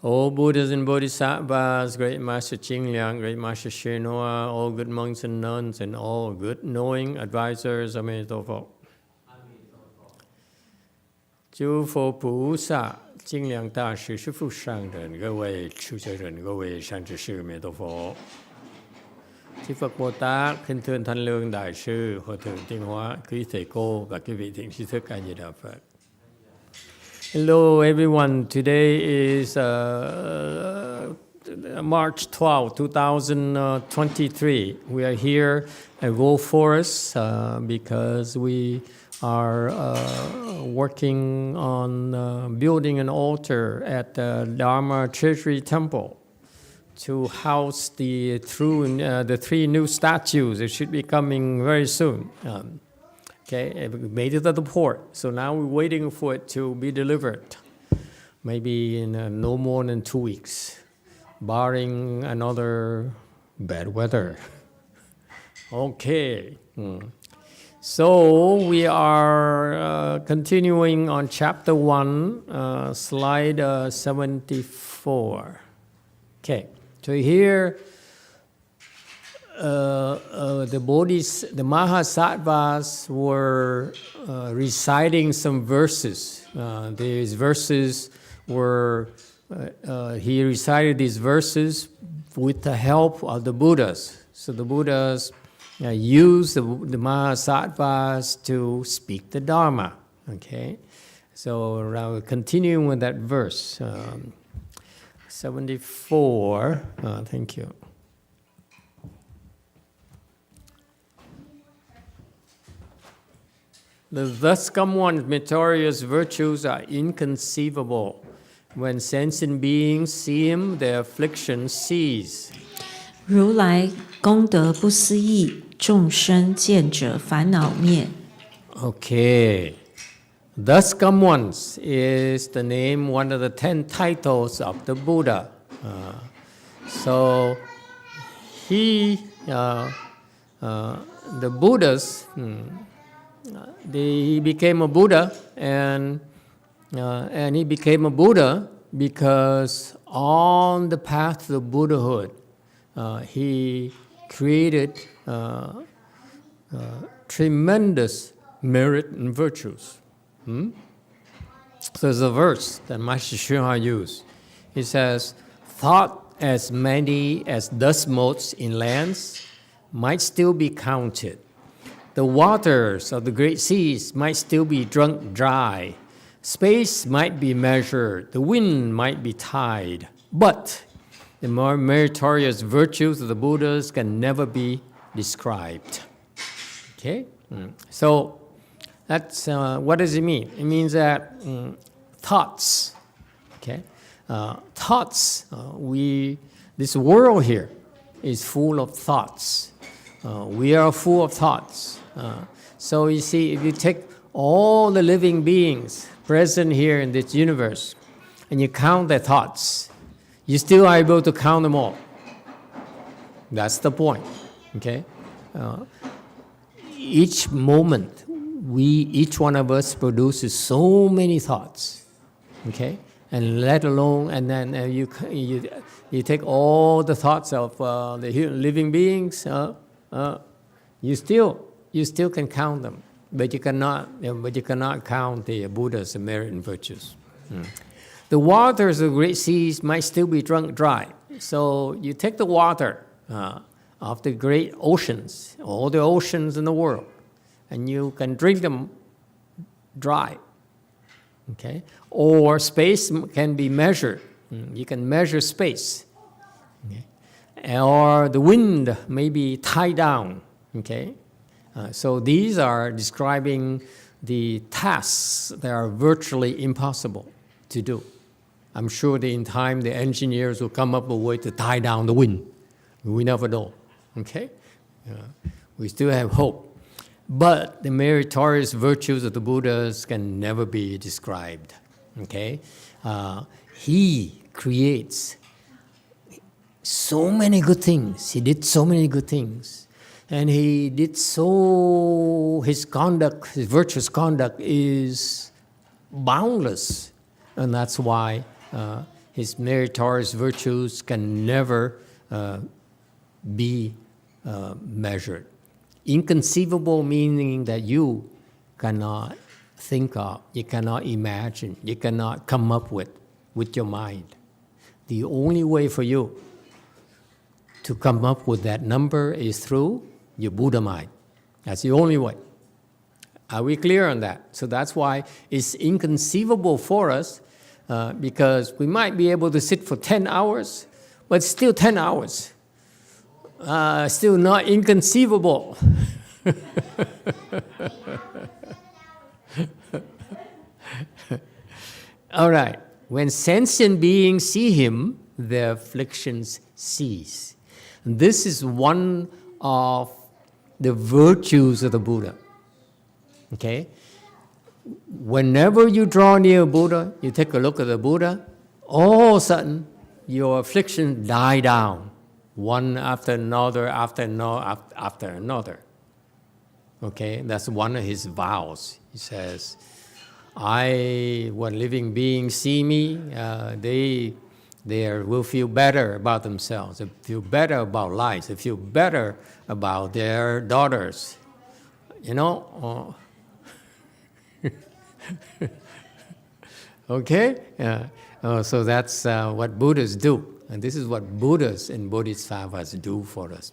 All Buddhas and Bodhisattvas, Great Master Ching Liang, Great Master Shenhua, all good monks and nuns, and all good knowing advisors, Amen to Phật. Chư Phật菩萨, Ching Liang Đại sư, sư phụ sang人, 各位出家人, 各位善知识, Amen to Phật. Chư Phật Bồ Tát, Kinh Thượng Thanh Lương Đại sư, Hòa Thượng Tiên Hóa, quý thầy cô và quý vị thiện tri thức A Di Đà Phật. Hello everyone, today is March 12, 2023. We are here at Gold Forest because we are working on building an altar at the Dharma Treasury Temple to house the three new statues. It should be coming very soon. Okay, we made it at the port, so now we're waiting for it to be delivered. Maybe in no more than 2 weeks, barring another bad weather. Okay, so we are continuing on chapter 1, slide 74. Okay, so here the Mahasattvas were reciting some verses. These verses were, he recited these verses with the help of the Buddhas. So the Buddhas used the Mahasattvas to speak the Dharma. Okay, so now continuing with that verse, 74. Thank you. The thus come one's meritorious virtues are inconceivable. When sentient beings see him, their afflictions cease. 如来功德不思议，众生见者烦恼灭。 Okay. Thus come ones is the name, one of the 10 titles of the Buddha. So he, the Buddhas, he became a Buddha, and he became a Buddha because on the path to Buddhahood, he created tremendous merit and virtues. So there's a verse that Master Shenhua used. It says, "Thought as many as dust motes in lands might still be counted. The waters of the great seas might still be drunk dry. Space might be measured. The wind might be tied. But the more meritorious virtues of the Buddhas can never be described." Okay? So that's what does it mean? It means that thoughts, okay? Thoughts, this world here is full of thoughts. We are full of thoughts. So you see, if you take all the living beings present here in this universe and you count their thoughts, you still are able to count them all. That's the point. Okay? Each moment, each one of us produces so many thoughts. Okay? And let alone, and then you take all the thoughts of the living beings. You still can count them, but you cannot count the Buddha's merit and virtues. The waters of the great seas might still be drunk dry. So you take the water of the great oceans, all the oceans in the world, and you can drink them dry. Okay, or space can be measured. You can measure space. Okay? Or the wind may be tied down. Okay, so these are describing the tasks that are virtually impossible to do. I'm sure that in time the engineers will come up with a way to tie down the wind. We never know. Okay, we still have hope. But the meritorious virtues of the Buddhas can never be described. Okay, he creates so many good things. He did so many good things. And he did his conduct, his virtuous conduct is boundless. And that's why his meritorious virtues can never be measured. Inconceivable meaning that you cannot think of, you cannot imagine, you cannot come up with your mind. The only way for you to come up with that number is through your Buddha mind. That's the only way. Are we clear on that? So that's why it's inconceivable for us because we might be able to sit for 10 hours, but still 10 hours. Still not inconceivable. All right. When sentient beings see him, their afflictions cease. This is one of the virtues of the Buddha. Okay? Whenever you draw near Buddha, you take a look at the Buddha, all of a sudden, your afflictions die down, one after another, after another. Okay? That's one of his vows. He says, when living beings see me, they will feel better about themselves, they feel better about life, they feel better about their daughters. You know? Okay? So that's what Buddhas do. And this is what Buddhas and Bodhisattvas do for us.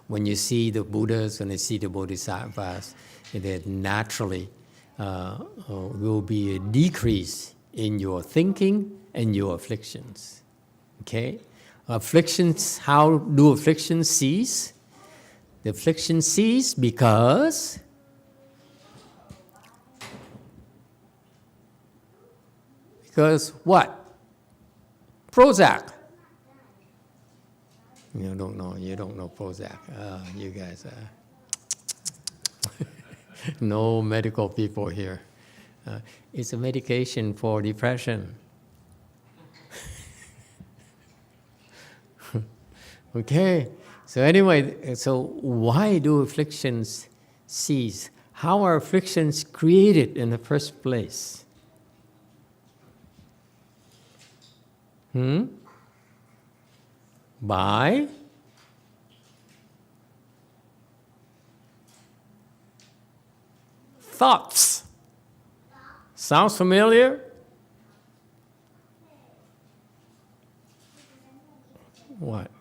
When you see the Buddhas, when you see the Bodhisattvas, it naturally will be a decrease in your thinking and your afflictions. Okay? Afflictions, how do afflictions cease? The affliction cease because what? Prozac. You don't know Prozac. You guys no medical people here. It's a medication for depression. Okay, so anyway, so why do afflictions cease? How are afflictions created in the first place? By thoughts. Sounds familiar? What?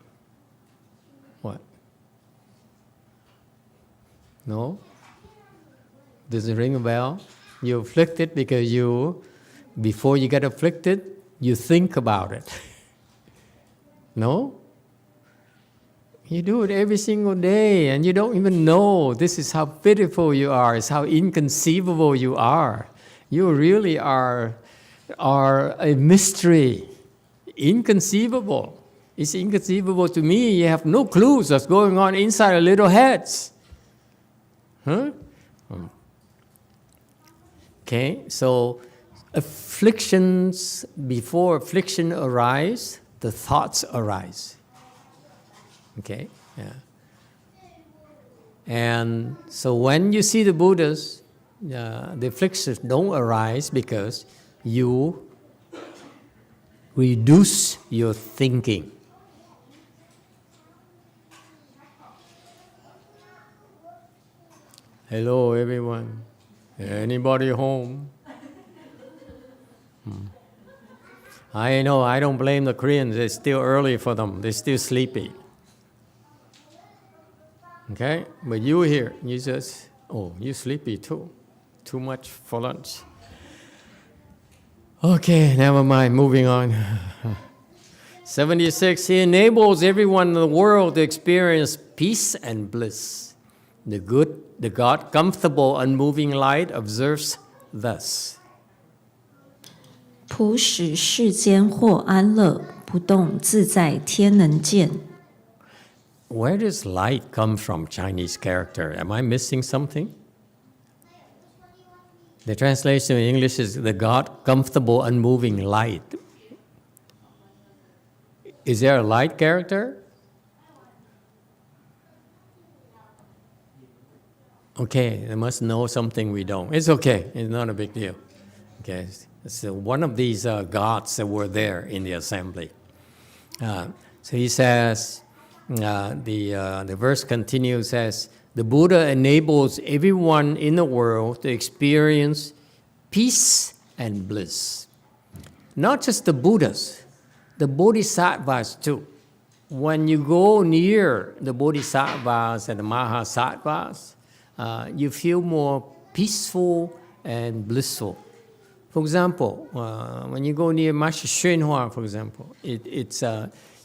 No? Does it ring a bell? You're afflicted because before you get afflicted, you think about it. No? You do it every single day and you don't even know. This is how pitiful you are. It's how inconceivable you are. You really are a mystery. Inconceivable. It's inconceivable to me. You have no clues what's going on inside our little heads. Huh? Okay, so afflictions, before affliction arise, the thoughts arise. Okay, yeah. And so when you see the Buddhas, the afflictions don't arise because you reduce your thinking. Hello, everyone. Anybody home? I know, I don't blame the Koreans. It's still early for them. They're still sleepy. Okay? But you here, you just, you sleepy too. Too much for lunch. Okay, never mind. Moving on. 76, he enables everyone in the world to experience peace and bliss. The God, comfortable, unmoving light observes thus. 普使世间获安乐，不动自在天能见。 Where does light come from, Chinese character? Am I missing something? The translation in English is the God, comfortable, unmoving light. Is there a light character? Okay, they must know something we don't. It's okay. It's not a big deal. Okay, so one of these gods that were there in the assembly. So he says, the verse continues, says, the Buddha enables everyone in the world to experience peace and bliss. Not just the Buddhas, the Bodhisattvas too. When you go near the Bodhisattvas and the Mahasattvas, you feel more peaceful and blissful. For example, when you go near Master Xuanhua, for example, it's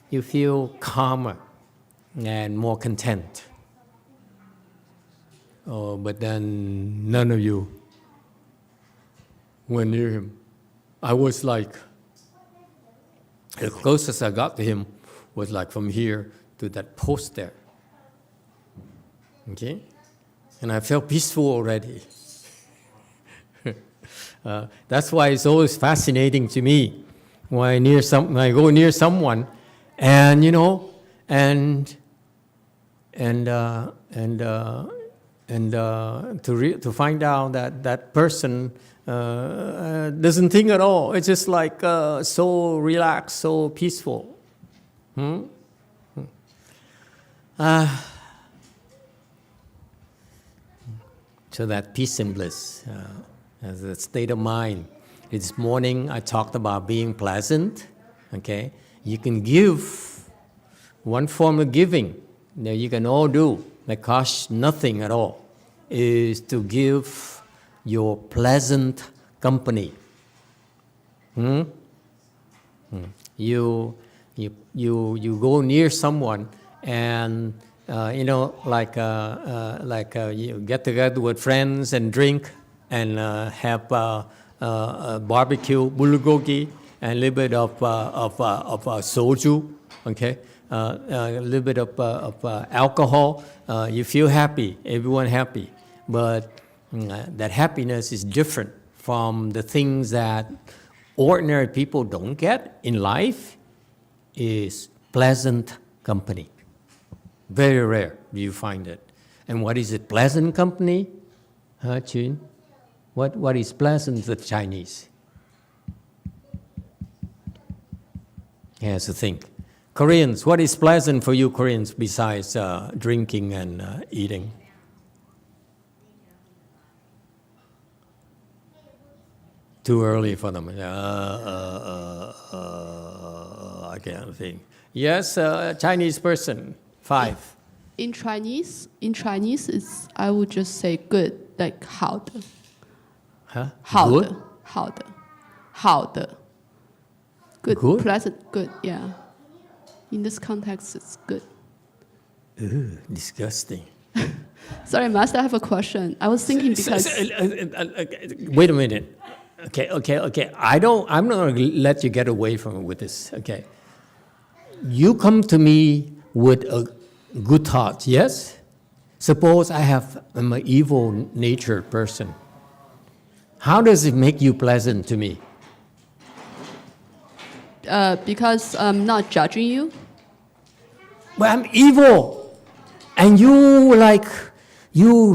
you feel calmer and more content. Oh, but then none of you went near him. I was like, the closest I got to him was like from here to that post there. Okay? And I felt peaceful already. That's why it's always fascinating to me when I go near someone, and you know, and to find out that that person doesn't think at all. It's just like so relaxed, so peaceful. So that peace and bliss as a state of mind. This morning I talked about being pleasant. Okay, you can give one form of giving that you can all do that costs nothing at all, is to give your pleasant company. You go near someone and you know, like you get together with friends and drink and have barbecue, bulgogi, and a little bit of soju, okay, a little bit of alcohol. You feel happy, everyone happy, but that happiness is different from the things that ordinary people don't get in life. Is pleasant company. Very rare do you find it. And what is it? Pleasant company? Chun? What is pleasant to the Chinese? He has to think. Koreans, what is pleasant for you Koreans besides drinking and eating? Too early for them. I can't think. Yes, Chinese person, 5. In Chinese, it's, I would just say good, like 好的. Huh? 好的, Good? 好的, 好的. Good, Good? pleasant, good, yeah. In this context, it's good. Ooh, disgusting. Sorry, Master, I have a question. I was thinking because... Wait a minute. Okay. I'm not going to let you get away from it with this, okay? You come to me with a good thought, yes? Suppose I'm an evil-natured person. How does it make you pleasant to me? Because I'm not judging you. But I'm evil, and you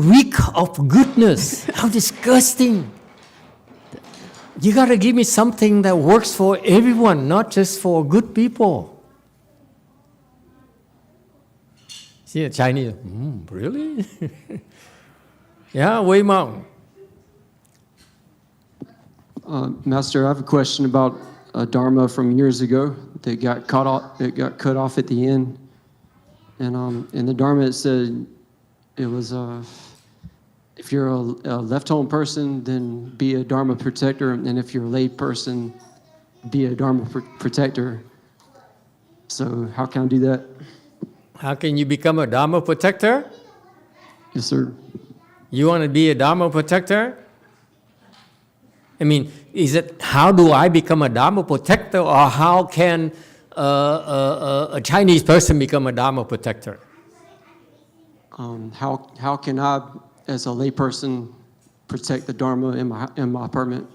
reek of goodness. How disgusting. You got to give me something that works for everyone, not just for good people. See a Chinese, really? Yeah, Wei Mao. Master, I have a question about a Dharma from years ago that got cut off. It got cut off at the end, and in the Dharma it said it was if you're a left-home person, then be a Dharma protector, and if you're a lay person, be a Dharma protector. So how can I do that? How can you become a Dharma protector? Yes, sir. You want to be a Dharma protector? I mean, is it how do I become a Dharma protector, or how can a Chinese person become a Dharma protector? How can I, as a lay person, protect the Dharma in my apartment?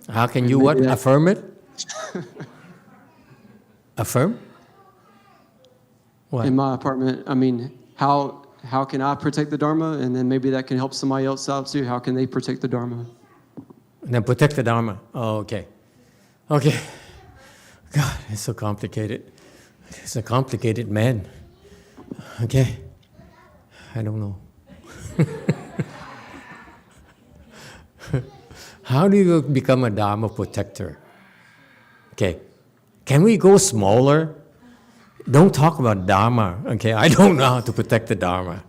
How can you what? Affirm it? Affirm? What? In my apartment, I mean, how how can I protect the Dharma? And then maybe that can help somebody else out too. How can they protect the Dharma? And then protect the Dharma. Oh, okay. Okay. God, it's so complicated. It's a complicated man. Okay. I don't know. How do you become a Dharma protector? Okay. Can we go smaller? Don't talk about Dharma. Okay. I don't know how to protect the Dharma.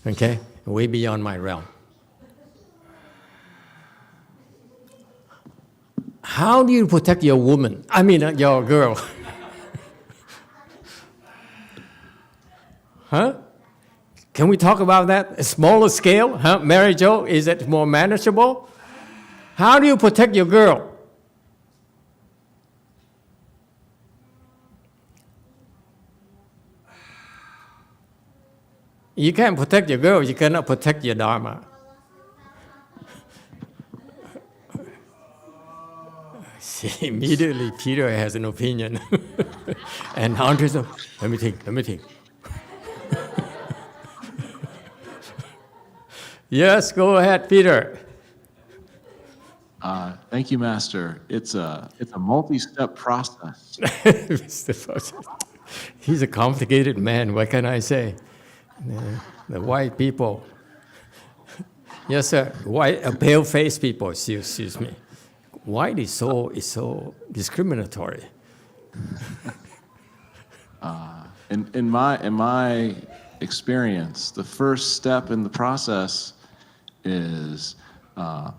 Okay. Way beyond my realm. How do you protect your woman? I mean, your girl. Huh? Can we talk about that? A smaller scale? Huh? Mary Jo, is it more manageable? How do you protect your girl? You can't protect your girl, you cannot protect your Dharma. See, immediately Peter has an opinion. And Andres, let me think. Yes, go ahead, Peter. Thank you, Master. It's a multi-step process. He's a complicated man, what can I say? The white people. Yes, sir. White, pale-faced people, excuse me. White is so discriminatory. In my experience, the first step in the process is the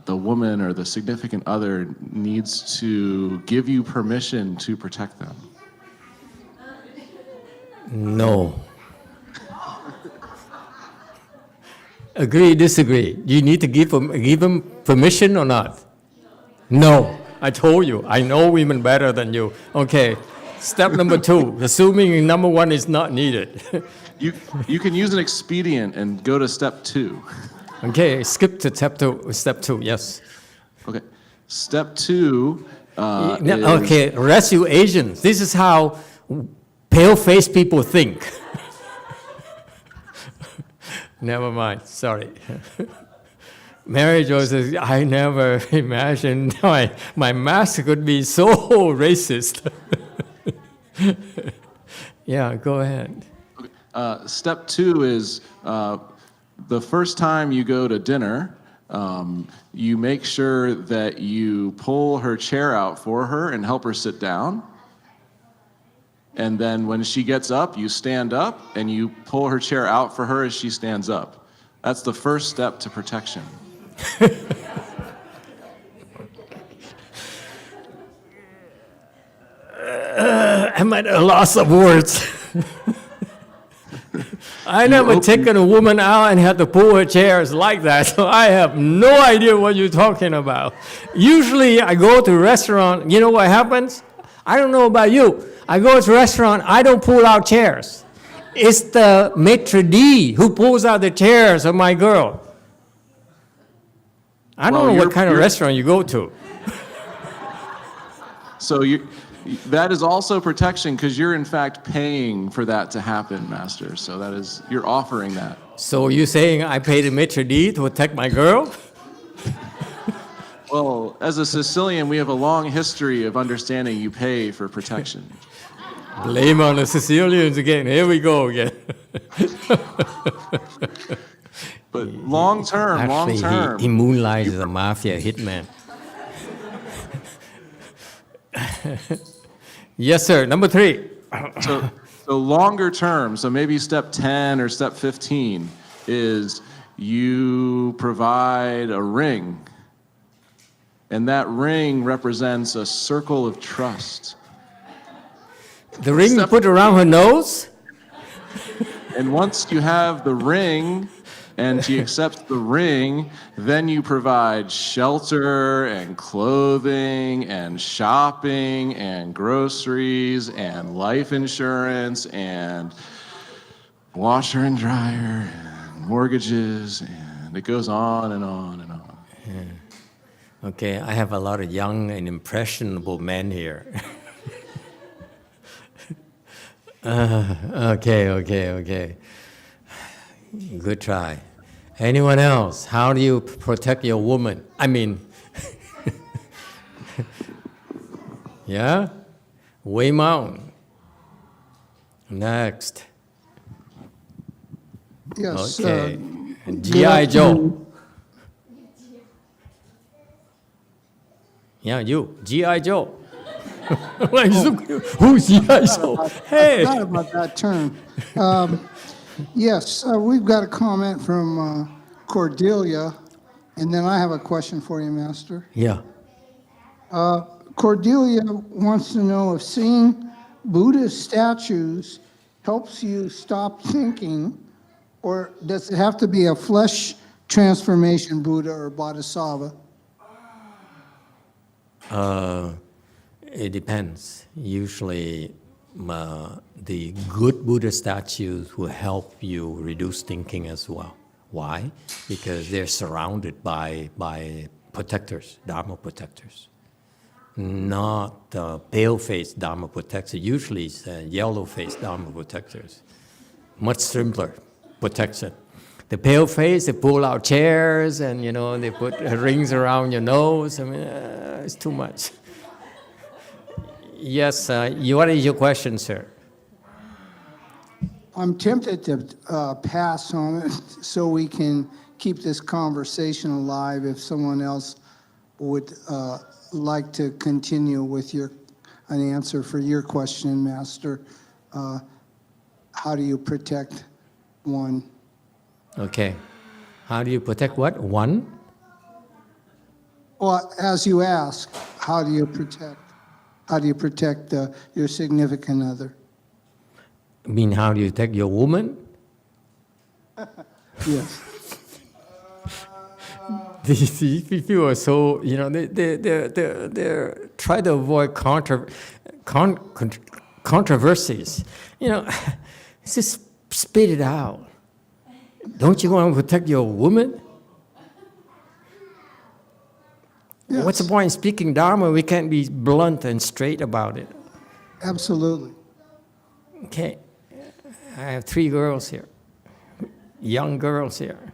woman or the significant other needs to give you permission to protect them. No. Agree, disagree. You need to give them permission or not? No. I told you, I know women better than you. Okay. Step number 2, assuming number 1 is not needed. You can use an expedient and go to step 2. Okay, skip to step 2, yes. Okay. Step 2 okay, rest you Asians. This is how pale-faced people think. Never mind, sorry. Mary Jo says, I never imagined my master could be so racist. Yeah, go ahead. Step 2 is the first time you go to dinner, you make sure that you pull her chair out for her and help her sit down. And then when she gets up, you stand up and you pull her chair out for her as she stands up. That's the first step to protection. I'm at a loss of words. I never taken a woman out and had to pull her chairs like that, so I have no idea what you're talking about. Usually I go to a restaurant, you know what happens? I don't know about you. I go to a restaurant, I don't pull out chairs. It's the maitre d' who pulls out the chairs of my girl. I don't know what kind of restaurant you go to. So that is also protection because you're in fact paying for that to happen, Master. So that is, you're offering that. So you're saying I pay the maitre d' to protect my girl? Well, as a Sicilian, we have a long history of understanding you pay for protection. Blame on the Sicilians again. Here we go again. But long term. He moonlights as a mafia hitman. Yes, sir. Number 3. So longer term, so maybe step 10 or step 15 is you provide a ring. And that ring represents a circle of trust. The ring you put around her nose? And once you have the ring and she accepts the ring, then you provide shelter and clothing and shopping and groceries and life insurance and washer and dryer and mortgages, and it goes on and on and on. Yeah. Okay, I have a lot of young and impressionable men here. Okay. Good try. Anyone else? How do you protect your woman? I mean, yeah? Waymount. Next. Yes. Okay. G.I. Joe. Yeah, you. G.I. Joe. Who's G.I. Joe? I Hey. forgot about that term. Yes, we've got a comment from Cordelia, and then I have a question for you, Master. Yeah. Cordelia wants to know if seeing Buddhist statues helps you stop thinking, or does it have to be a flesh transformation Buddha or Bodhisattva? It depends. Usually, the good Buddha statues will help you reduce thinking as well. Why? Because they're surrounded by protectors, Dharma protectors. Not pale-faced Dharma protectors. Usually it's yellow-faced Dharma protectors. Much simpler protection. The pale-face, they pull out chairs and, they put rings around your nose. I mean, it's too much. Yes, what is your question, sir? I'm tempted to pass on it so we can keep this conversation alive if someone else would like to continue with an answer for your question, Master. How do you protect one? Okay. How do you protect what? One? Well, as you ask, how do you protect your significant other? I mean, how do you protect your woman? Yes. These people are so, they try to avoid controversies. Just spit it out. Don't you want to protect your woman? Yes. What's the point in speaking Dharma? We can't be blunt and straight about it. Absolutely. Okay. I have 3 girls here. Young girls here.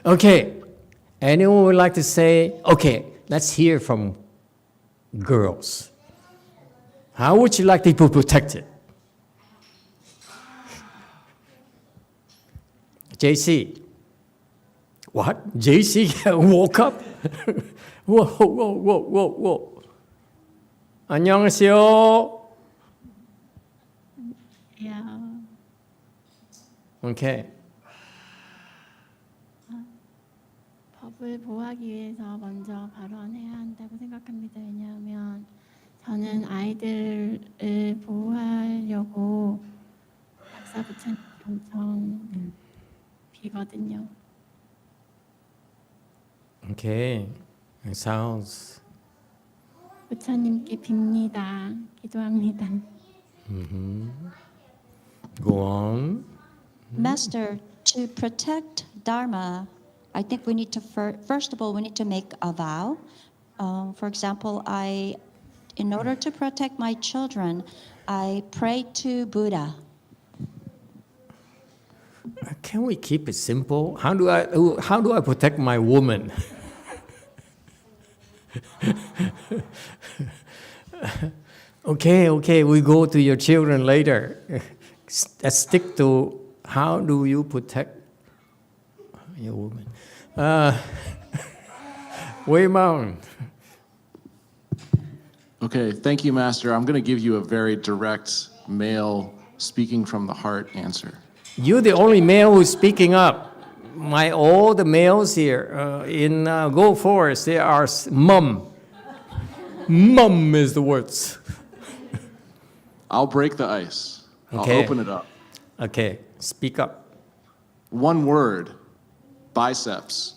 Okay. Anyone would like to say, okay, let's hear from girls. How would you like people protected? JC. What? JC woke up? Whoa. 안녕하세요. Yeah. Okay. 법을 보호하기 위해서 먼저 발언해야 한다고 생각합니다. 왜냐하면 저는 아이들을 보호하려고 박사 부처님 엄청 비거든요. Okay. It sounds. 부처님께 빕니다. 기도합니다. Go on. Master, to protect Dharma, I think we need to first of all we need to make a vow. For example, in order to protect my children, I pray to Buddha. Can we keep it simple? How do I protect my woman? Okay, we go to your children later. Let's stick to how do you protect your woman. Waymount. Okay, thank you, Master. I'm going to give you a very direct, male, speaking from the heart answer. You're the only male who's speaking up. All the males here in Go Forest, they are mum. Mum is the words. I'll break the ice. Okay. I'll open it up. Okay, speak up. One word, biceps.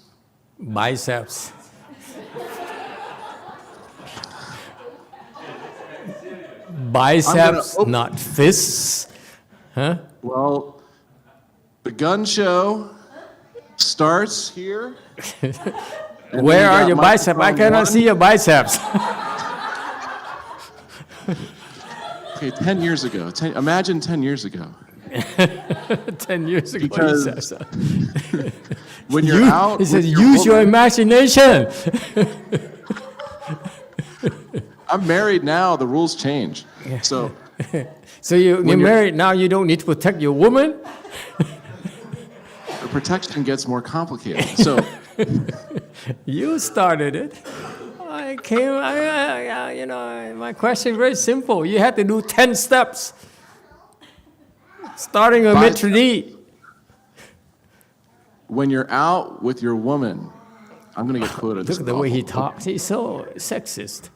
Biceps. Biceps, not fists. Huh? Well, the gun show starts here. Where are your biceps? I cannot see your biceps. Okay, 10 years ago. Imagine 10 years ago. 10 years ago, Because he says. When you're out, He with says, your use your woman- imagination. I'm married now. The rules change. So So you're you're- married now, you don't need to protect your woman? the protection gets more complicated. So You started it. My question is very simple. You had to do 10 steps. Starting a Five maitre d'. when you're out with your woman, I'm going to get quoted. Look at the way he talks. He's so sexist.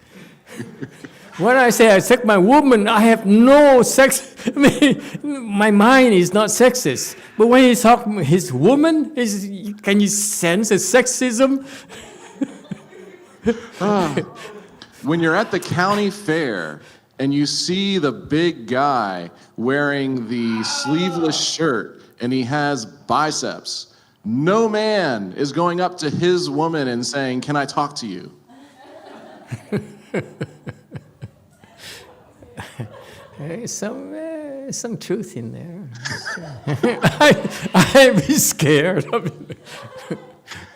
When I say I take my woman, I have no sex. I mean, my mind is not sexist. But when he talks his woman, can you sense the sexism? When you're at the county fair and you see the big guy wearing the sleeveless shirt and he has biceps, no man is going up to his woman and saying, "Can I talk to you?" There's some truth in there. I'd be scared of it.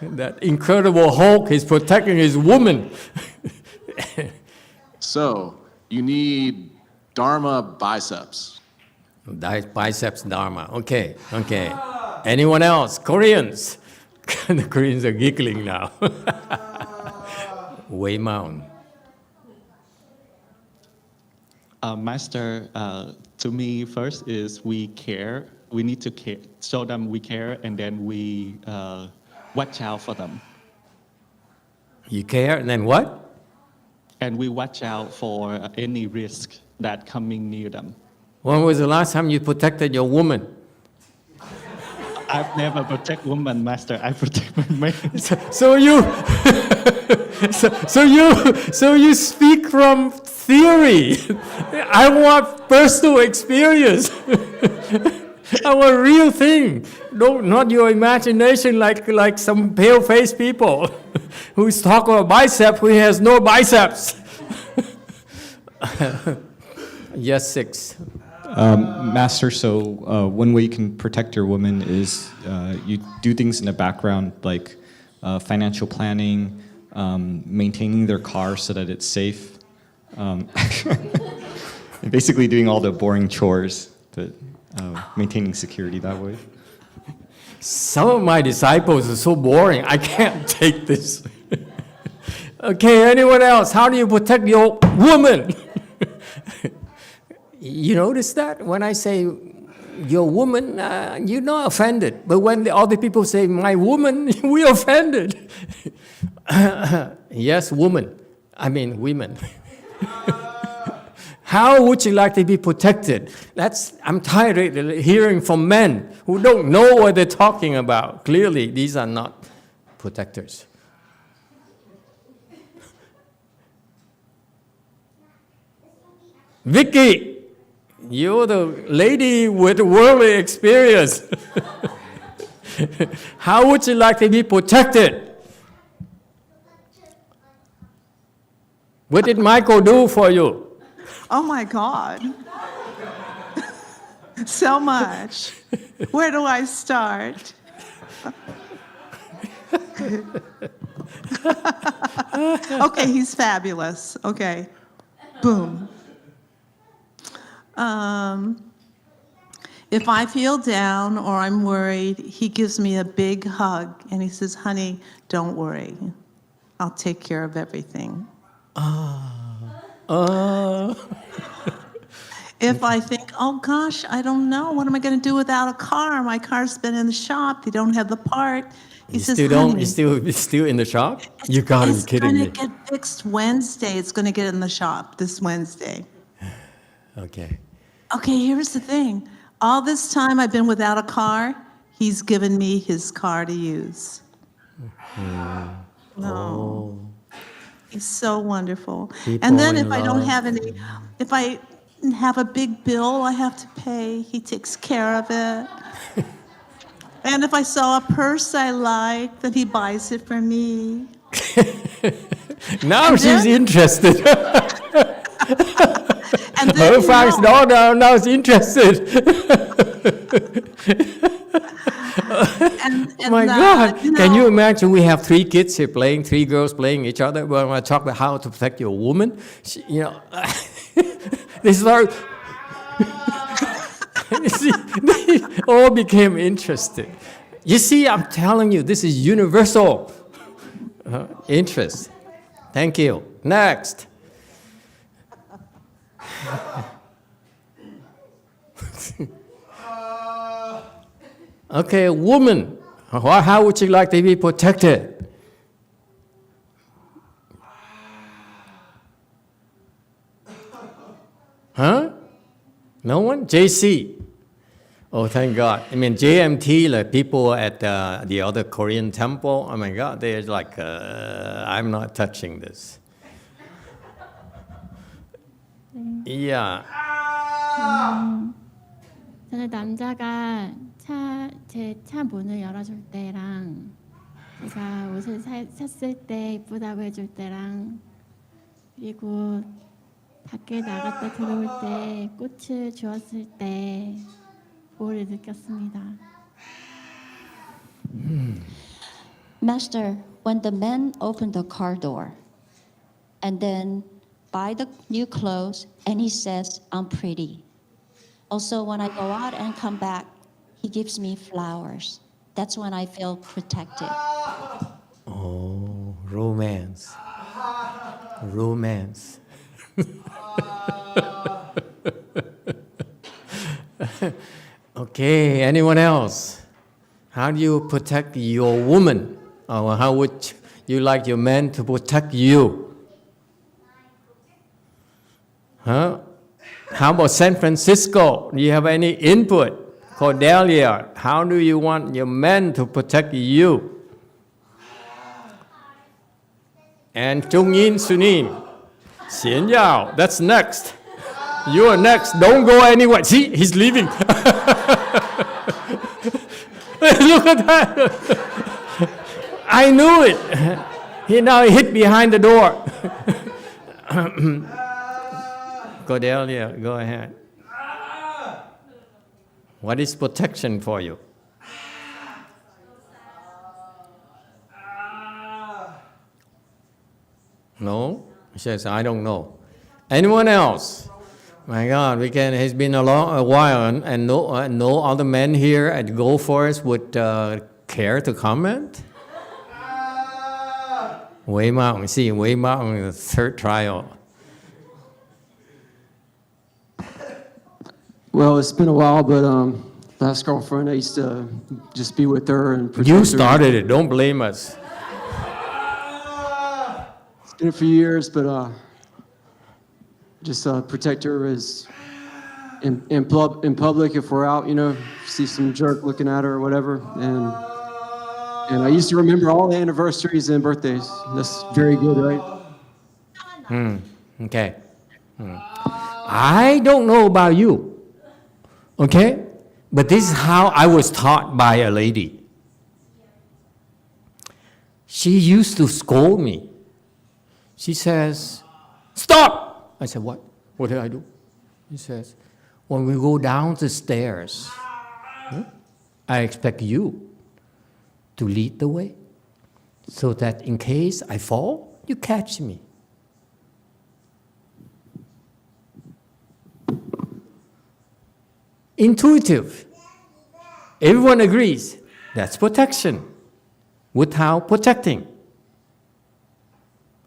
That incredible Hulk is protecting his woman. So you need Dharma biceps. Biceps Dharma. Okay. Anyone else? Koreans. The Koreans are giggling now. Wei Mount. Master, to me, first is we care. We need to care, show them we care, and then we watch out for them. You care, and then what? And we watch out for any risk that coming near them. When was the last time you protected your woman? I've never protect women, Master. I protect my man. So you speak from theory. I want personal experience. I want real thing. Not your imagination like some pale-faced people who talk about biceps who has no biceps. Yes, 6. Master, so one way you can protect your woman is you do things in the background like financial planning, maintaining their car so that it's safe, basically doing all the boring chores, but maintaining security that way. Some of my disciples are so boring, I can't take this. Okay, anyone else? How do you protect your woman? You notice that? When I say your woman, you're not offended. But when the other people say my woman, we're offended. Yes, woman. I mean women. How would you like to be protected? I'm tired of hearing from men who don't know what they're talking about. Clearly, these are not protectors. Vicky, you're the lady with worldly experience. How would you like to be protected? What did Michael do for you? Oh my God. So much. Where do I start? Okay, he's fabulous. Okay. Boom. If I feel down or I'm worried, he gives me a big hug and he says, "Honey, don't worry. I'll take care of everything." If I think, "Oh gosh, I don't know, what am I going to do without a car? My car's been in the shop. They don't have the part." He says, "Honey, It's still in the shop? You gotta be kidding me. It's going to get fixed Wednesday. It's going to get in the shop this Wednesday." Okay. Okay, here's the thing. All this time I've been without a car, he's given me his car to use. No. He's so wonderful. And then if I don't have any, if I have a big bill I have to pay, he takes care of it. And if I saw a purse I like, then he buys it for me. Now she's interested. And then, Her facts, now she's interested. My God, can you imagine we have 3 kids here playing, 3 girls playing each other? When I talk about how to protect your woman, this is our... See, they all became interested. You see, I'm telling you, this is universal interest. Thank you. Next. Okay, woman, how would you like to be protected? Huh? No one? JC? Oh, thank God. I mean, JMT, like people at the other Korean temple, oh my God, they're like, I'm not touching this. Yeah. 저는 남자가 제 차 문을 열어줄 때랑 제가 옷을 샀을 때 이쁘다고 해줄 때랑 그리고 밖에 나갔다 들어올 때 꽃을 주었을 때 보호를 느꼈습니다. Master, when the men open the car door and then buy the new clothes and he says, I'm pretty. Also, when I go out and come back, he gives me flowers. That's when I feel protected. Oh, romance. Romance. Okay, anyone else? How do you protect your woman? Or how would you like your man to protect you? Huh? How about San Francisco? Do you have any input? Cordelia, how do you want your man to protect you? And Chung-Yin Sunim, Xian Yao, that's next. You are next. Don't go anywhere. See, he's leaving. Look at that. I knew it. He now hid behind the door. Cordelia, go ahead. What is protection for you? No? He says, I don't know. Anyone else? My God, it's been a while, and no other men here at Go Forest would care to comment? Wei Mao, see, Wei Mao in the 3rd trial. Well, it's been a while, but last girlfriend, I used to just be with her and protect her. You started it, don't blame us. It's been a few years, but just protect her as in public if we're out, see some jerk looking at her or whatever. And I used to remember all the anniversaries and birthdays. That's very good, right? Okay. I don't know about you. Okay? But this is how I was taught by a lady. She used to scold me. She says, stop! I said, what? What did I do? She says, when we go down the stairs, I expect you to lead the way so that in case I fall, you catch me. Intuitive. Everyone agrees. That's protection. Without protecting.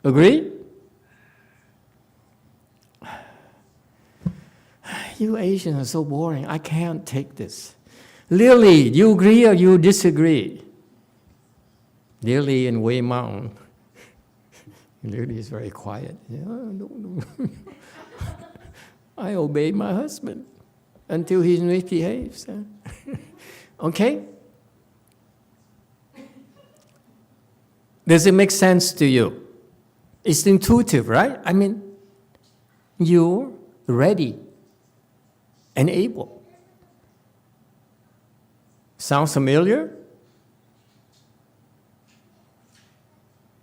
Agree? You Asians are so boring. I can't take this. Lily, you agree or you disagree? Lily in Wei Mountain. Lily is very quiet. Yeah, no. I obey my husband until he misbehaves. Okay? Does it make sense to you? It's intuitive, right? I mean, you're ready and able. Sounds familiar?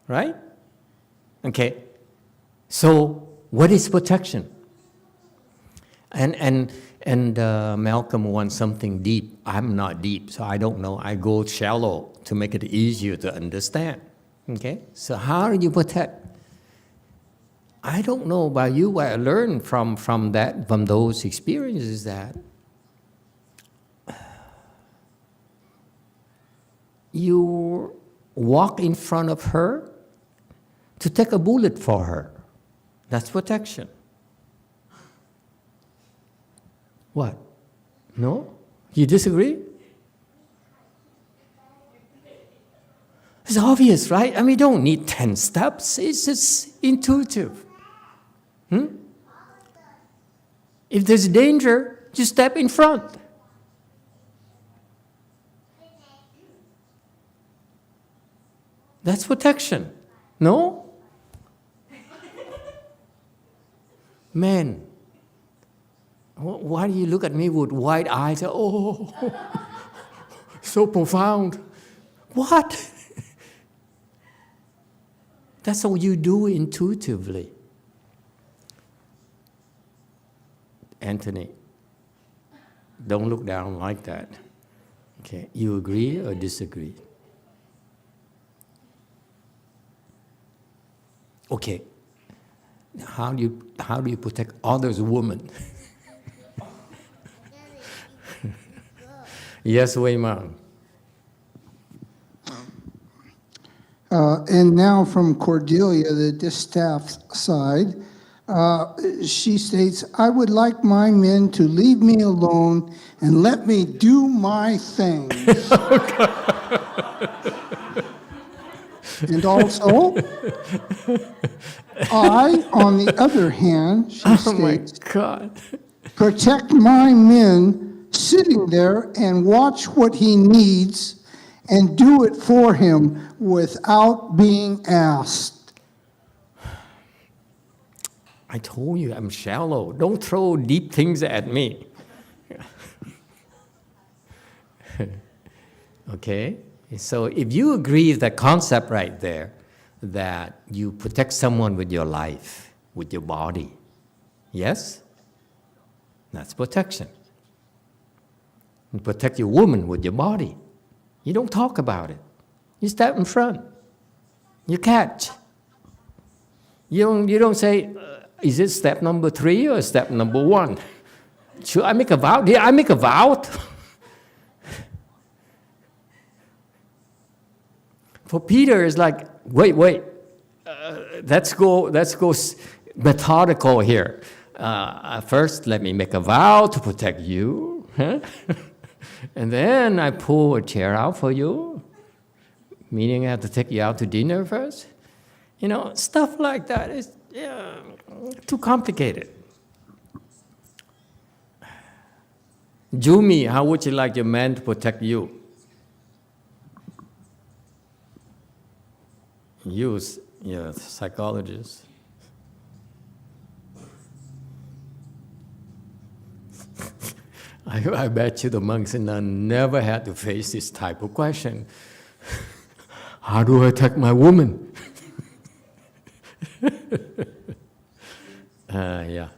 Right? Okay. So, what is protection? And And Malcolm wants something deep. I'm not deep, so I don't know. I go shallow to make it easier to understand. Okay? So how do you protect? I don't know about you. What I learned from those experiences is that you walk in front of her to take a bullet for her. That's protection. What? No? You disagree? It's obvious, right? I mean, you don't need 10 steps. It's just intuitive. If there's danger, just step in front. That's protection. No? Man, why do you look at me with wide eyes? Oh, so profound. What? That's all you do intuitively. Anthony, don't look down like that. Okay, you agree or disagree? Okay, how do you protect others' women? Yes, Wayman. And now from Cordelia, the distaff side, she states, I would like my men to leave me alone and let me do my thing. And also, I, on the other hand, she states, God. protect my men sitting there and watch what he needs and do it for him without being asked. I told you I'm shallow. Don't throw deep things at me. Okay? So if you agree with that concept right there, that you protect someone with your life, with your body, yes? That's protection. You protect your woman with your body. You don't talk about it. You step in front. You catch. You don't say, is it step number 3 or step number 1? Should I make a vow? Did I make a vow? For Peter, it's like, wait. Let's go methodical here. First, let me make a vow to protect you. Huh? And then I pull a chair out for you, meaning I have to take you out to dinner first. You know, stuff like that is too complicated. Jumi, how would you like your man to protect you? You're a psychologist. I bet you the monks and nuns never had to face this type of question. How do I attack my woman? Yeah.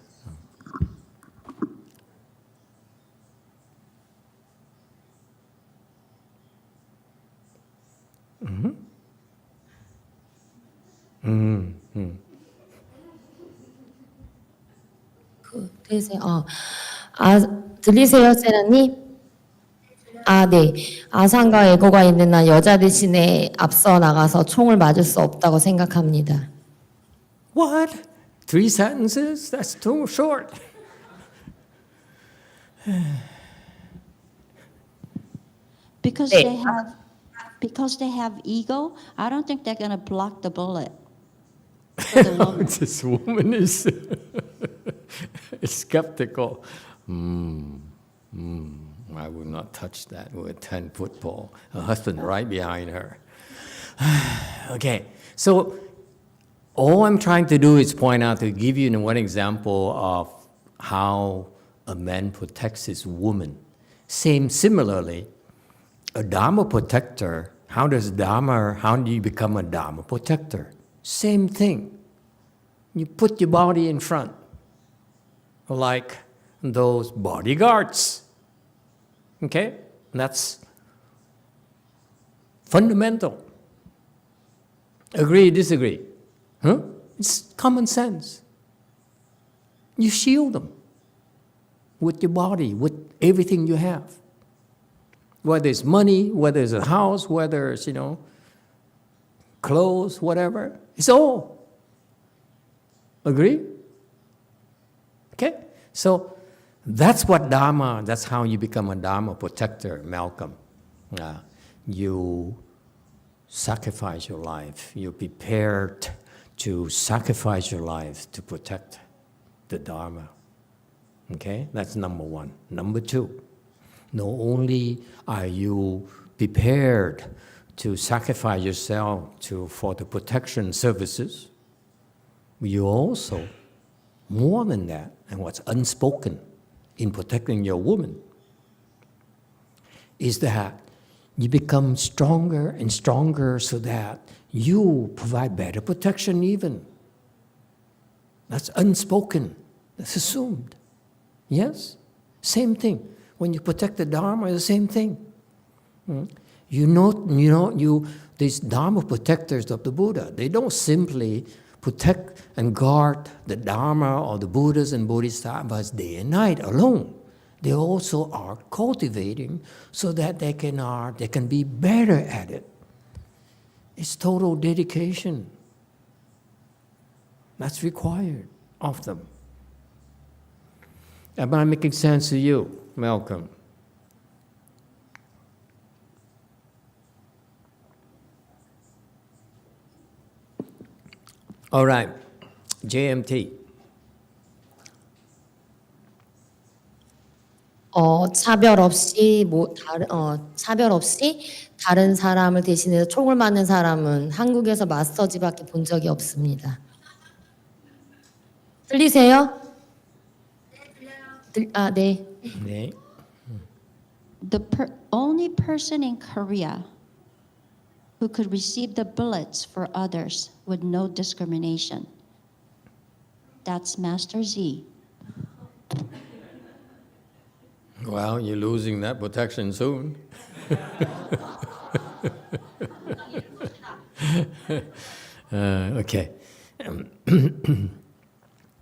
들리세요, 세라님? 네. 아상과 에고가 있는 한 여자 대신에 앞서 나가서 총을 맞을 수 없다고 생각합니다. What? 3 sentences? That's too short. Because they have ego, I don't think they're going to block the bullet. For the woman. This woman is skeptical. I would not touch that with a 10-foot pole. Her husband right behind her. Okay, so all I'm trying to do is point out to give you one example of how a man protects his woman. Similarly, a Dharma protector, how do you become a Dharma protector? Same thing. You put your body in front. Like those bodyguards. Okay? That's fundamental. Agree, disagree? Huh? It's common sense. You shield them with your body, with everything you have. Whether it's money, whether it's a house, whether it's, clothes, whatever. It's all. Agree? Okay? So that's what Dharma, that's how you become a Dharma protector, Malcolm. You sacrifice your life. You're prepared to sacrifice your life to protect the Dharma. Okay? That's number one. Number two, not only are you prepared to sacrifice yourself for the protection services, you also, more than that, and what's unspoken in protecting your woman, is that you become stronger and stronger so that you provide better protection even. That's unspoken. That's assumed. Yes? Same thing. When you protect the Dharma, it's the same thing. These Dharma protectors of the Buddha, they don't simply protect and guard the Dharma or the Buddhas and Bodhisattvas day and night alone. They also are cultivating so that they can be better at it. It's total dedication. That's required of them. Am I making sense to you, Malcolm? All right, JMT. 차별 없이 다른 사람을 대신해서 총을 맞는 사람은 한국에서 마사지밖에 본 적이 없습니다. 들리세요? 네. 네. The only person in Korea who could receive the bullets for others with no discrimination. That's Master Z. Well, you're losing that protection soon. Okay.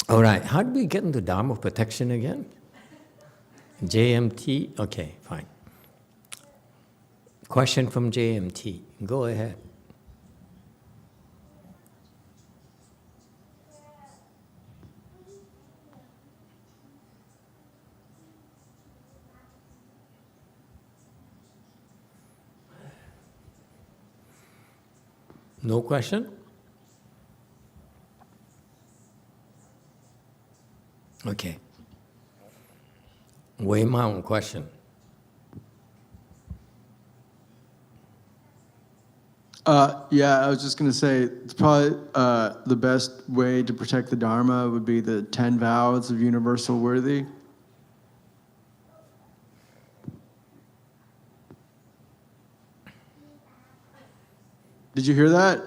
All right, how did we get into Dharma protection again? JMT? Okay, fine. Question from JMT. Go ahead. No question? Okay. Wei Mao question. Yeah, I was just going to say, it's probably the best way to protect the Dharma would be the 10 vows of universal worthy. Did you hear that?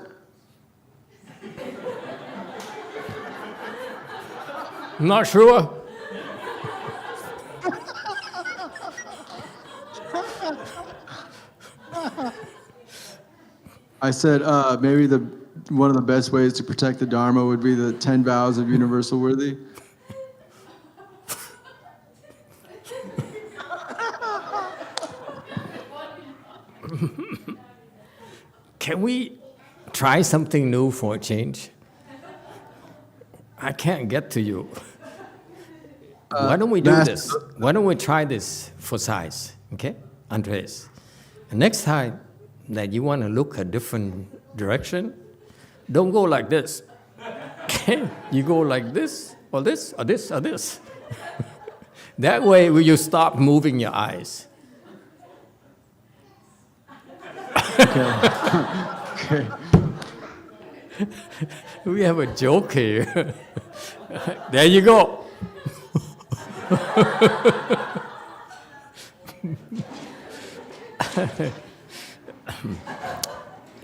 Not sure. I said maybe one of the best ways to protect the Dharma would be the 10 vows of universal worthy. Can we try something new for a change? I can't get to you. Why don't we do this? Why don't we try this for size? Okay, Andres. And next time that you want to look a different direction, don't go like this. Okay? You go like this, or this, or this, or this. That way, will you stop moving your eyes? Okay. Okay. We have a joke here. There you go.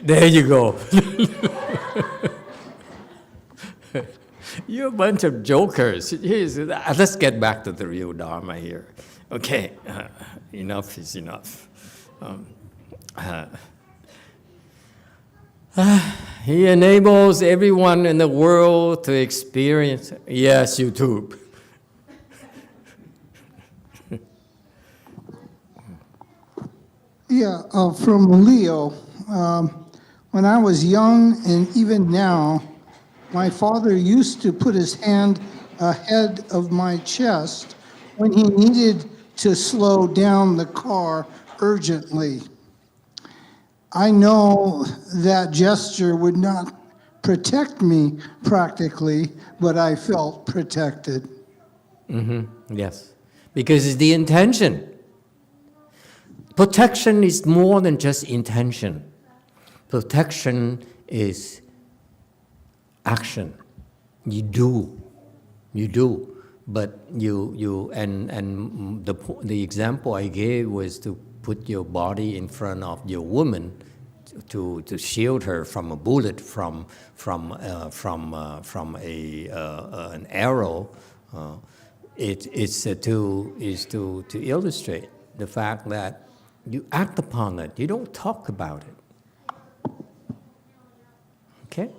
There you go. You're a bunch of jokers. Let's get back to the real Dharma here. Okay, enough is enough. He enables everyone in the world to experience. Yes, YouTube. Yeah, from Leo. When I was young and even now, my father used to put his hand ahead of my chest when he needed to slow down the car urgently. I know that gesture would not protect me practically, but I felt protected. Yes, because it's the intention. Protection is more than just intention. Protection is action. You do, but the example I gave was to put your body in front of your woman to shield her from a bullet, from an arrow. Is to illustrate the fact that you act upon it. You don't talk about it. Okay?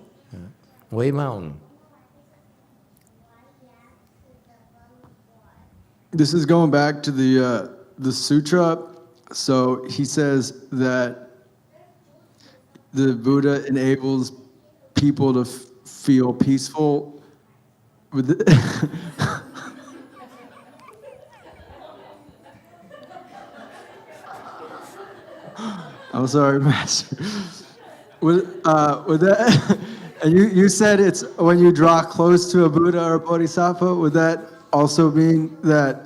Way Mountain. This is going back to the sutra. So he says that the Buddha enables people to feel peaceful. I'm sorry, Master. With that, and you said it's when you draw close to a Buddha or a Bodhisattva. Would that also mean that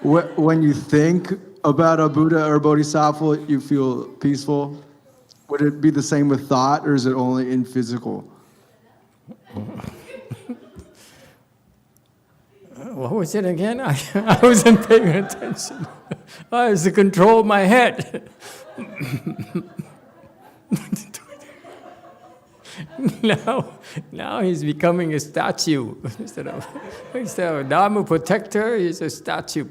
when you think about a Buddha or a Bodhisattva, you feel peaceful? Would it be the same with thought, or is it only in physical? What was it again? I wasn't paying attention. I was to control my head. Now he's becoming a statue. Instead of a Dharma protector, he's a statue.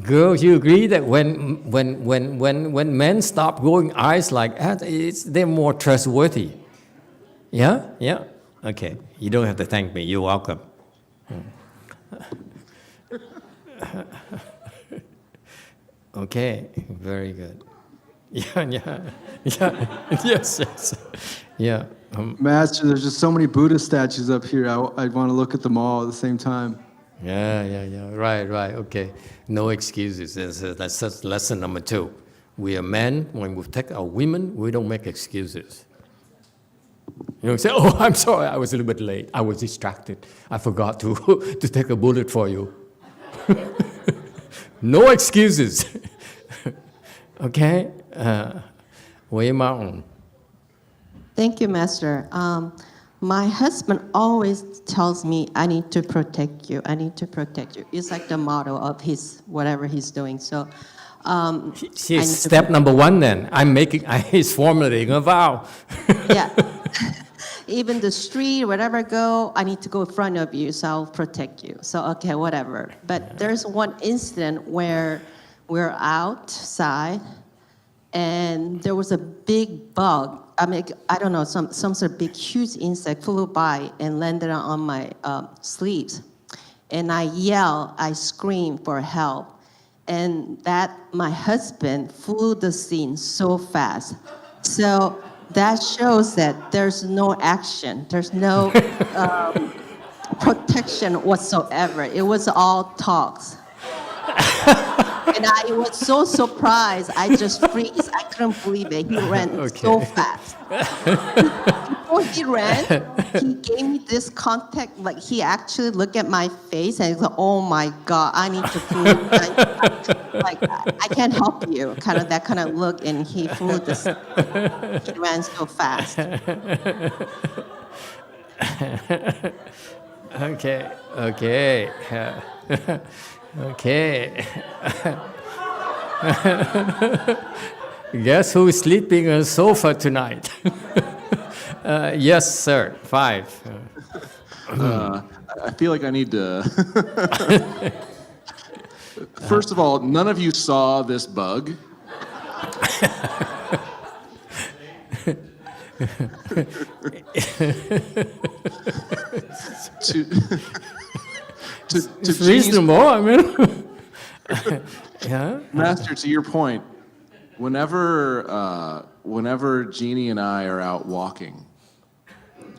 Girls, you agree that when men stop growing eyes like that, they're more trustworthy? Yeah? Yeah? Okay. You don't have to thank me. You're welcome. Okay. Very good. Yeah. Yes. Yeah. Master, there's just so many Buddha statues up here. I'd want to look at them all at the same time. Yeah. Right. Okay. No excuses. That's lesson number 2. We are men. When we take our women, we don't make excuses. You don't say, "Oh, I'm sorry, I was a little bit late. I was distracted. I forgot to take a bullet for you." No excuses. Okay? Way Mountain. Thank you, Master. My husband always tells me, "I need to protect you. I need to protect you." It's like the motto of his whatever he's doing. So, step number 1. Then he's formulating a vow. Yeah. Even the street, wherever I go, I need to go in front of you, so I'll protect you. So, okay, whatever. But there's one incident where we're outside, and there was a big bug. I mean, I don't know, some sort of big, huge insect flew by and landed on my sleeves. And I yelled, I screamed for help. And my husband flew the scene so fast. So that shows that there's no action. There's no protection whatsoever. It was all talks. And I was so surprised. I just freeze. I couldn't believe it. He ran so fast. Before he ran, he gave me this contact. Like he actually looked at my face and he's like, "Oh my God, I need to flee." Like I can't help you. Kind of that kind of look, and he flew this. He ran so fast. Okay. Okay. Guess who's sleeping on the sofa tonight? Yes, sir. 5. I feel like I need to. First of all, none of you saw this bug. It's reasonable. I mean, yeah. Master, to your point, whenever Jeannie and I are out walking,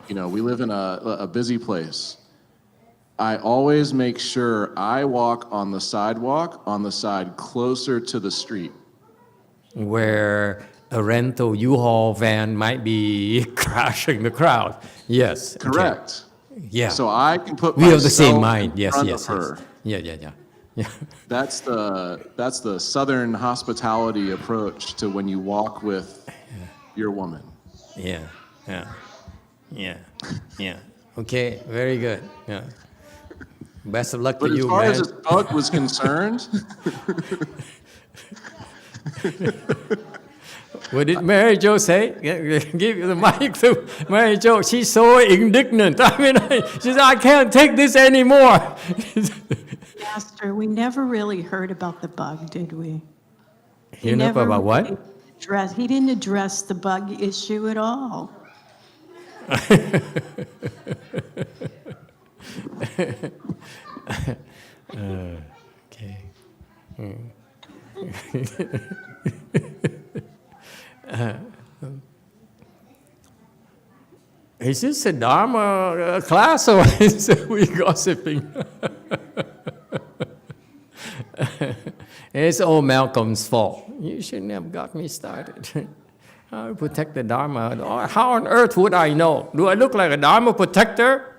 we live in a busy place. I always make sure I walk on the sidewalk on the side closer to the street. Where a rental U-Haul van might be crashing the crowd. Yes. Correct. Okay. Yeah. So I can put we myself have the same mind. Yes, in front yes, of her. Yes. Yeah. That's the Southern hospitality approach to when you walk with your woman. Yeah. Okay, very good. Yeah. Best of luck But to you, as far man. as this bug was concerned, what did Mary Jo say? Give the mic to Mary Jo. She's so indignant. I mean, she said, I can't take this anymore. Master, we never really heard about the bug, did we? You know about what? He didn't address the bug issue at all. Okay. Is this a Dharma class or is we gossiping? It's all Malcolm's fault. You shouldn't have got me started. How to protect the Dharma? How on earth would I know? Do I look like a Dharma protector?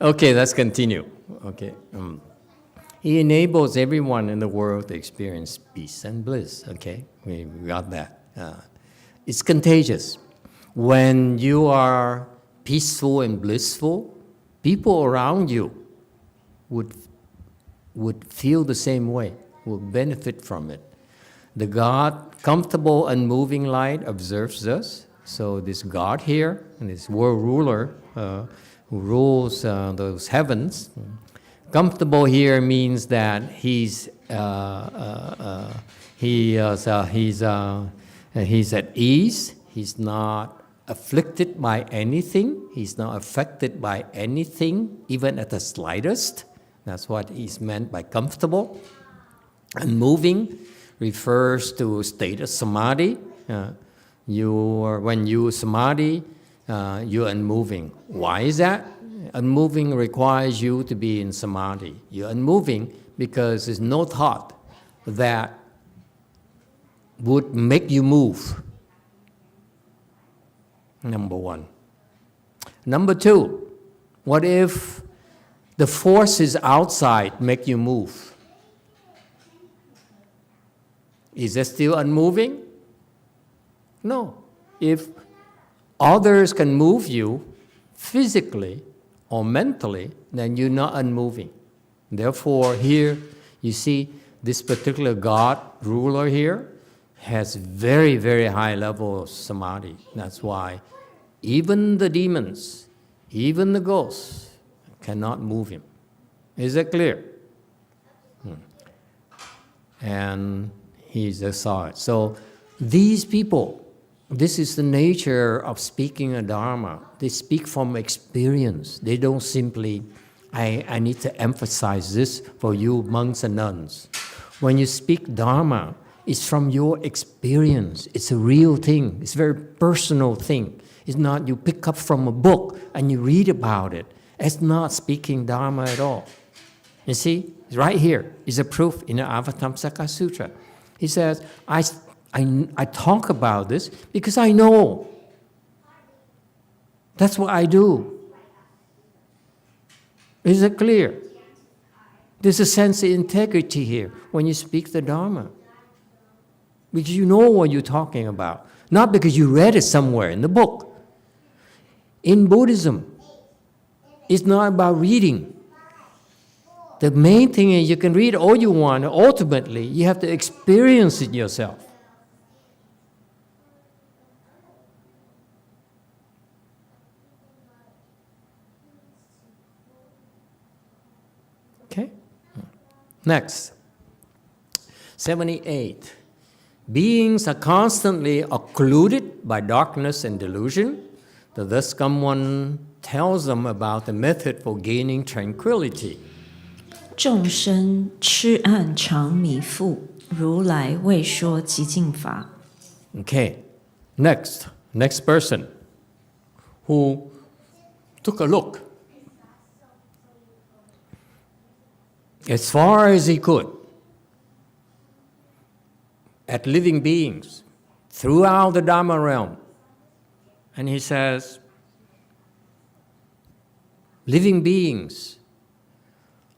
Okay, let's continue. Okay. He enables everyone in the world to experience peace and bliss. Okay, we got that. It's contagious. When you are peaceful and blissful, people around you would feel the same way, would benefit from it. The God, comfortable and moving light, observes us. So this God here, and this world ruler who rules those heavens, comfortable here means that he's at ease. He's not afflicted by anything. He's not affected by anything, even at the slightest. That's what is meant by comfortable. And moving refers to state of samadhi. When you samadhi, you're unmoving. Why is that? Unmoving requires you to be in samadhi. You're unmoving because there's no thought that would make you move. Number one. Number two, what if the forces outside make you move? Is that still unmoving? No. If others can move you physically or mentally, then you're not unmoving. Therefore, here you see this particular God, ruler here, has very, very high level of samadhi. That's why even the demons, even the ghosts cannot move him. Is that clear? And he's a solid. So these people, this is the nature of speaking a Dharma. They speak from experience. They don't simply, I need to emphasize this for you monks and nuns. When you speak Dharma, it's from your experience. It's a real thing. It's a very personal thing. It's not you pick up from a book and you read about it. It's not speaking Dharma at all. You see, right here is a proof in the Avatamsaka Sutra. He says, I talk about this because I know. That's what I do. Is it clear? There's a sense of integrity here when you speak the Dharma. Because you know what you're talking about. Not because you read it somewhere in the book. In Buddhism, it's not about reading. The main thing is you can read all you want. Ultimately, you have to experience it yourself. Next, 78. Beings are constantly occluded by darkness and delusion. Thus someone tells them about the method for gaining tranquility. 众生痴暗常迷覆，如来未说极静法。 Okay, next person who took a look as far as he could at living beings throughout the Dharma realm. And he says, living beings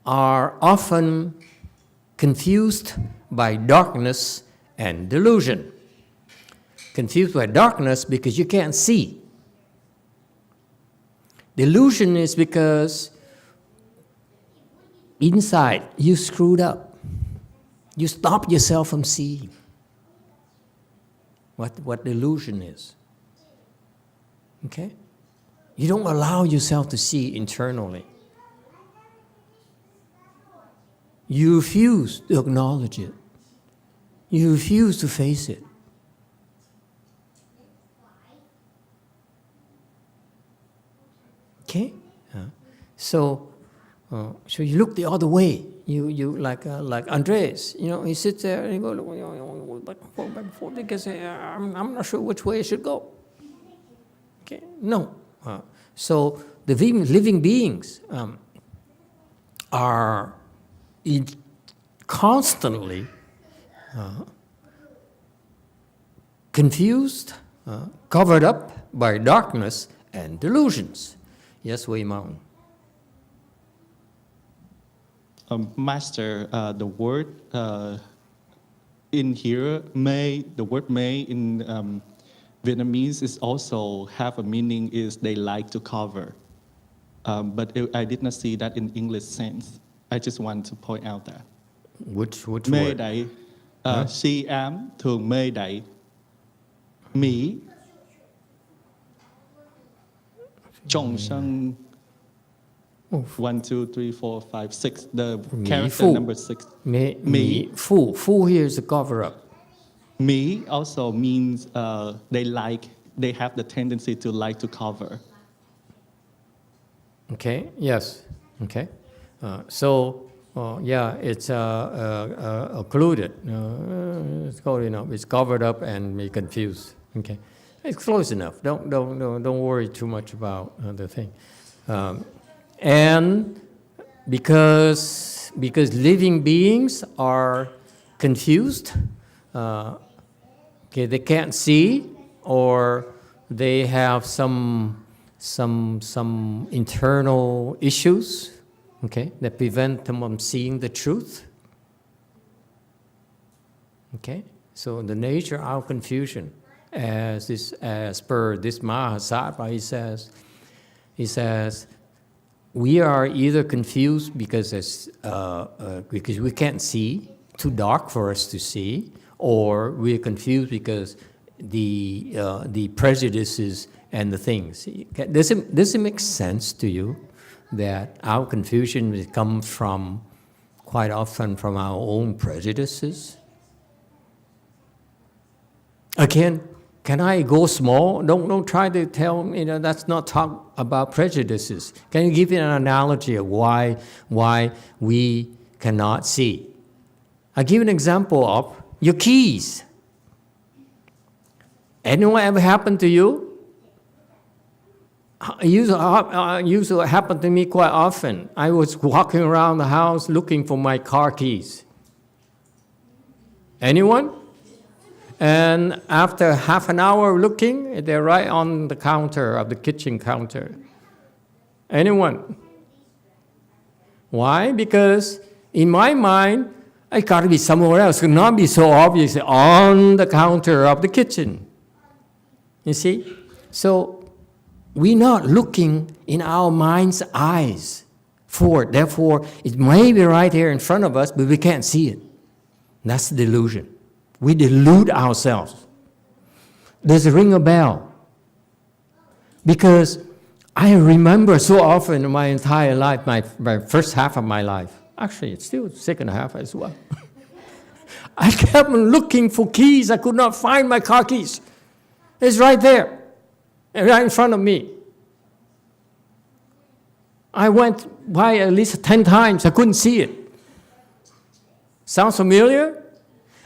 are often confused by darkness and delusion. Confused by darkness because you can't see. Delusion is because inside you screwed up. You stopped yourself from seeing what delusion is. Okay? You don't allow yourself to see internally. You refuse to acknowledge it. You refuse to face it. Okay? So you look the other way. You like Andres, he sits there and he goes, back and forth because I'm not sure which way I should go. Okay? No. So the living beings are constantly confused, covered up by darkness and delusions. Yes, Wei Mao. Master, the word in here, may, the word may in Vietnamese is also have a meaning is they like to cover. But I did not see that in English sense. I just want to point out that. Which mê word? đậy, si ám thường mê đậy, mỹ, trọng sân. 1, 2, 3, 4, 5, 6. The character number 6. Me. Fu here is a cover up. Me also means they have the tendency to like to cover. Okay, yes, okay. It's occluded. It's covered up and be confused. Okay, it's close enough. Don't worry too much about the thing. And because living beings are confused, they can't see, or they have some internal issues, that prevent them from seeing the truth. Okay, so the nature of confusion, as per this Mahasapa, he says, we are either confused because we can't see, too dark for us to see, or we're confused because the prejudices and the things. Does it make sense to you that our confusion comes from, quite often, from our own prejudices? Again, can I go small? Don't try to tell me, that's not talk about prejudices. Can you give me an analogy of why we cannot see? I'll give an example of your keys. Anyone ever happened to you? It used to happen to me quite often. I was walking around the house looking for my car keys. Anyone? And after half an hour looking, they're right on the counter of the kitchen counter. Anyone? Why? Because in my mind, it got to be somewhere else. It could not be so obvious on the counter of the kitchen. You see? So we're not looking in our mind's eyes for it. Therefore, it may be right here in front of us, but we can't see it. That's the delusion. We delude ourselves. Does it ring a bell? Because I remember so often in my entire life, my first half of my life, Actually, it's still second half as well. I kept looking for keys. I could not find my car keys. It's right there, right in front of me. I went by at least 10 times. I couldn't see it. Sounds familiar?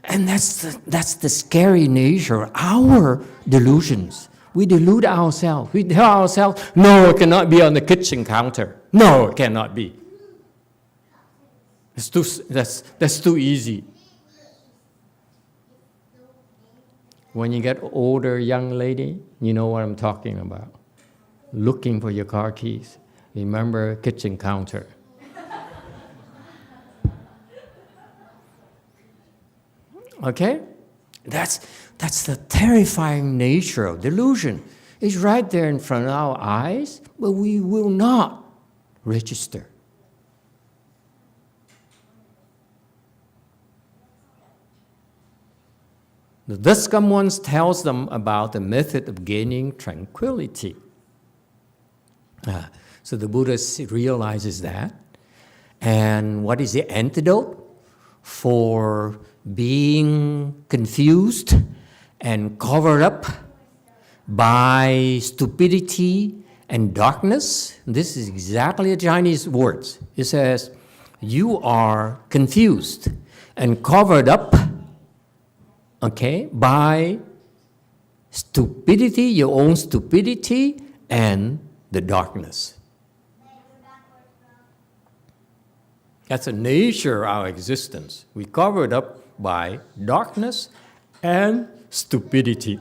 And that's the scary nature of our delusions. We delude ourselves. We tell ourselves, no, it cannot be on the kitchen counter. No, it cannot be. That's too easy. When you get older, young lady, you know what I'm talking about. Looking for your car keys. Remember kitchen counter. Okay? That's the terrifying nature of delusion. It's right there in front of our eyes, but we will not register. The Duscam ones tells them about the method of gaining tranquility. So the Buddha realizes that. And what is the antidote for being confused and covered up by stupidity and darkness? This is exactly the Chinese words. It says, you are confused and covered up, okay, by stupidity, your own stupidity, and the darkness. That's the nature of our existence. We covered up by darkness and stupidity.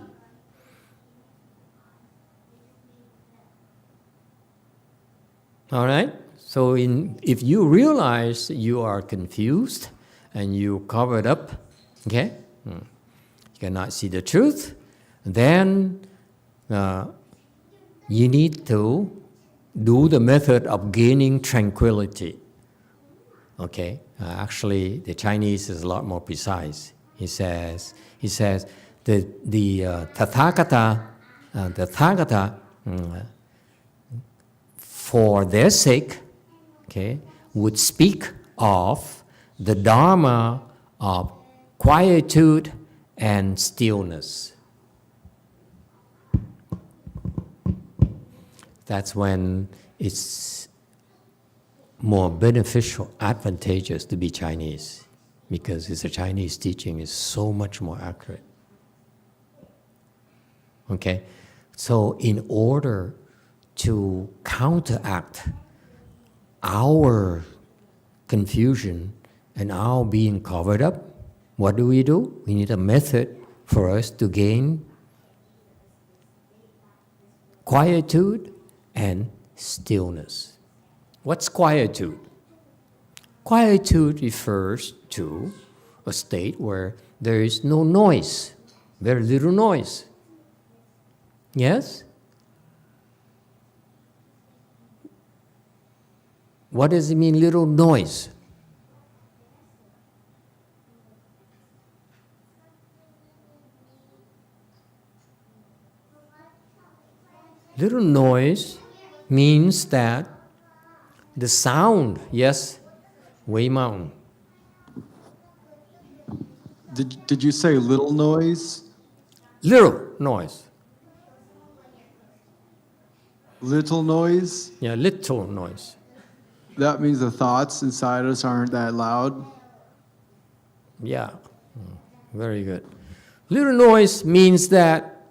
All right? So if you realize you are confused and you covered up, okay, you cannot see the truth, then you need to do the method of gaining tranquility. Okay, actually, the Chinese is a lot more precise. He says the Tathagata, for their sake, okay, would speak of the Dharma of quietude and stillness. That's when it's more beneficial, advantageous to be Chinese, because it's a Chinese teaching is so much more accurate. Okay, so in order to counteract our confusion and our being covered up, what do? We need a method for us to gain quietude and stillness. What's quietude? Quietude refers to a state where there is no noise, very little noise. Yes? What does it mean, little noise? Little noise means that the sound, yes, Wei Mountain. Did you say little noise? Little noise. Little noise? Yeah, little noise. That means the thoughts inside us aren't that loud? Yeah, very good. Little noise means that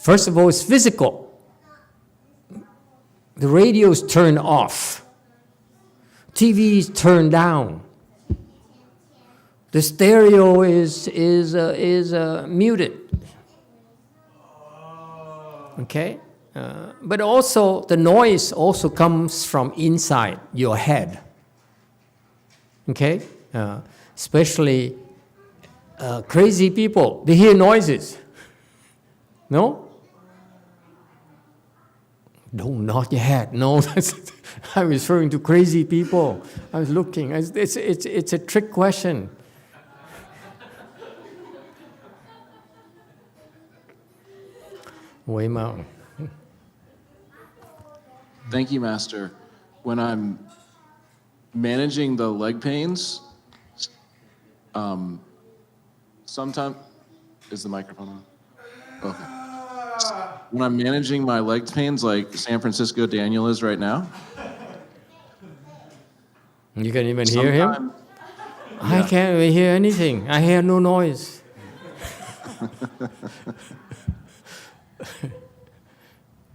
first of all, it's physical. The radio is turned off. TV is turned down. The stereo is muted. Okay? But also, the noise also comes from inside your head. Okay? Especially crazy people, they hear noises. No? Don't nod your head. No, I'm referring to crazy people. I was looking. It's a trick question. Wei Mountain. Thank you, Master. When I'm managing the leg pains, sometimes, is the microphone on? Okay. When I'm managing my leg pains, like San Francisco Daniel is right now. You can even hear him? I can't even hear anything. I hear no noise.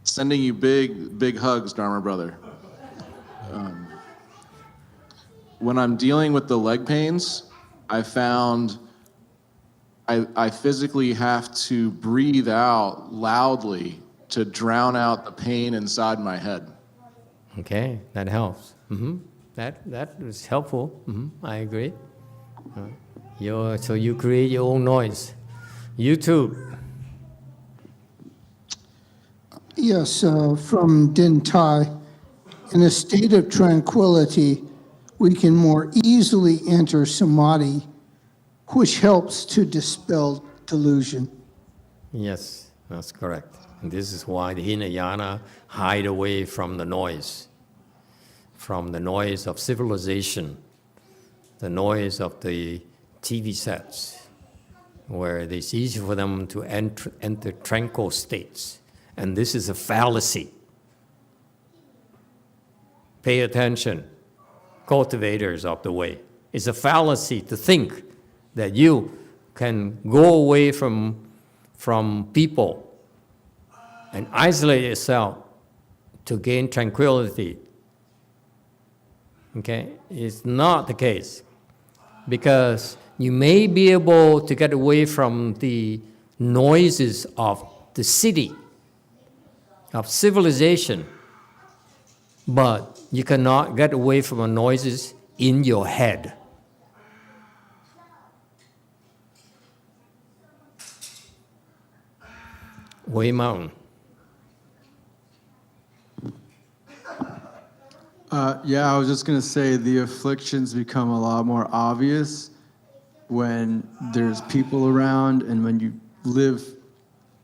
Sending you big hugs, Dharma brother. When I'm dealing with the leg pains, I found I physically have to breathe out loudly to drown out the pain inside my head. Okay, that helps. That is helpful. I agree. So you create your own noise. You too. Yes, from Din Tai. In a state of tranquility, we can more easily enter samadhi, which helps to dispel delusion. Yes, that's correct. And this is why the Hinayana hide away from the noise of civilization, the noise of the TV sets, where it's easy for them to enter tranquil states. And this is a fallacy. Pay attention, cultivators of the way. It's a fallacy to think that you can go away from people and isolate yourself to gain tranquility. Okay? It's not the case. Because you may be able to get away from the noises of the city, of civilization, but you cannot get away from the noises in your head. Wei Mountain. Yeah, I was just going to say the afflictions become a lot more obvious when there's people around and when you live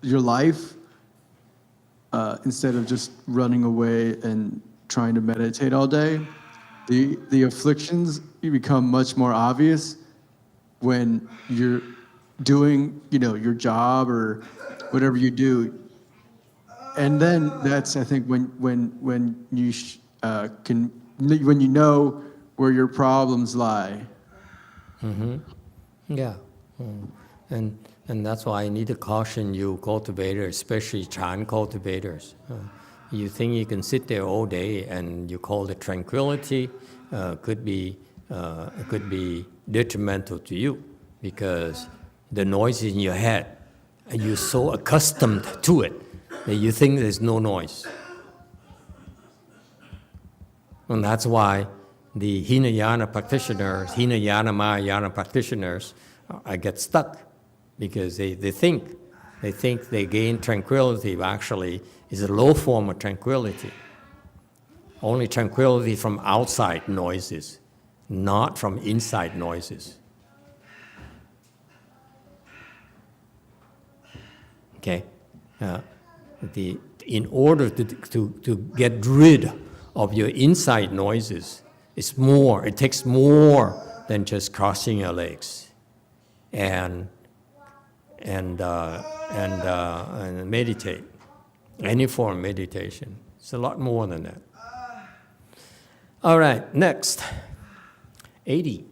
your life instead of just running away and trying to meditate all day. The afflictions become much more obvious when you're doing, your job or whatever you do. And then that's, I think, when you when you know where your problems lie. Yeah. And that's why I need to caution you cultivators, especially Chan cultivators. You think you can sit there all day and you call it tranquility, could be detrimental to you because the noise in your head, and you're so accustomed to it that you think there's no noise. And that's why the Hinayana practitioners, Hinayana Mahayana practitioners, get stuck because they think they gain tranquility, but actually it's a low form of tranquility. Only tranquility from outside noises, not from inside noises. Okay? In order to get rid of your inside noises, it takes more than just crossing your legs and meditate. Any form of meditation. It's a lot more than that. All right, next. 80.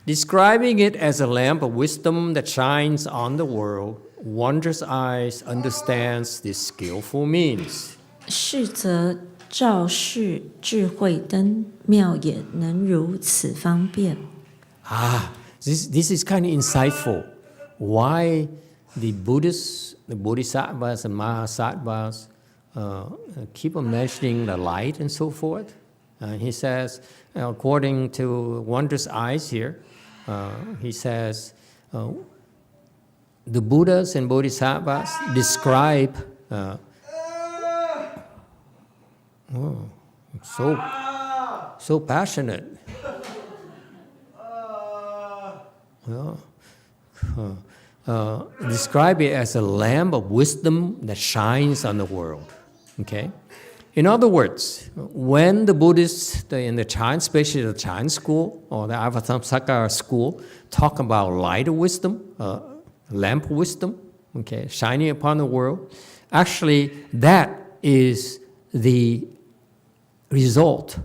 Describing it as a lamp of wisdom that shines on the world, wondrous eyes understands this skillful means. 是则照世智慧灯，妙眼能如此方便。 This is kind of insightful. Why the Buddhists, the Bodhisattvas and Mahasattvas keep on mentioning the light and so forth. He says, according to Wondrous Eyes here, he says, the Buddhas and Bodhisattvas describe so passionate. Describe it as a lamp of wisdom that shines on the world. Okay? In other words, when the Buddhists in the Chan, especially the Chan school or the Avatamsaka school, talk about light wisdom, lamp wisdom, okay, shining upon the world, actually that is the result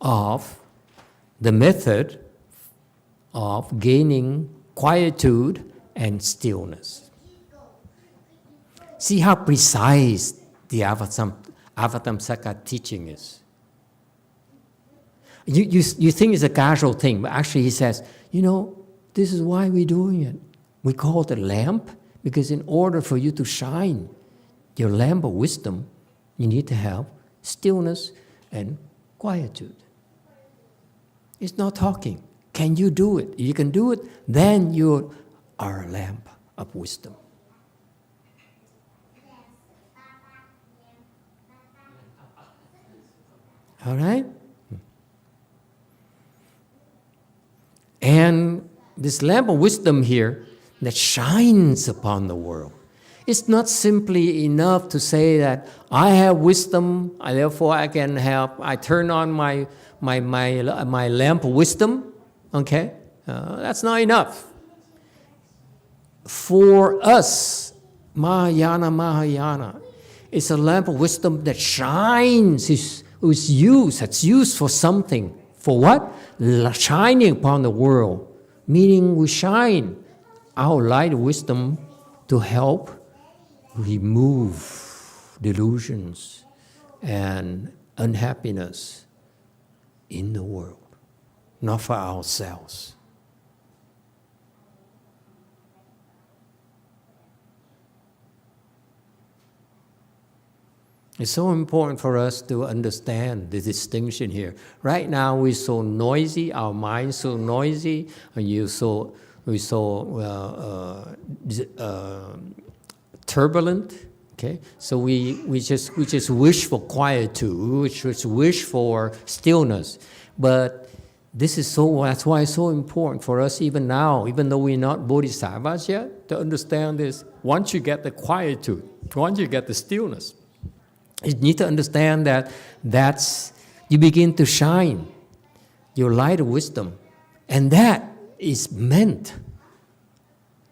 of the method of gaining quietude and stillness. See how precise the Avatamsaka teaching is. You think it's a casual thing, but actually he says, this is why we're doing it. We call it a lamp because in order for you to shine your lamp of wisdom, you need to have stillness and quietude. It's not talking. Can you do it? If you can do it, then you are a lamp of wisdom. All right? And this lamp of wisdom here that shines upon the world. It's not simply enough to say that I have wisdom, therefore I can help. I turn on my lamp of wisdom, okay? That's not enough. For us, Mahayana, it's a lamp of wisdom that shines, it's used for something. For what? Shining upon the world, meaning we shine our light of wisdom to help remove delusions and unhappiness in the world, not for ourselves. It's so important for us to understand the distinction here. Right now, we're so noisy, our mind's so noisy, and we're so turbulent. Okay, so we just wish for quietude, we just wish for stillness. But that's why it's so important for us even now, even though we're not bodhisattvas yet, to understand this. Once you get the quietude, once you get the stillness, you need to understand that you begin to shine your light of wisdom. And that is meant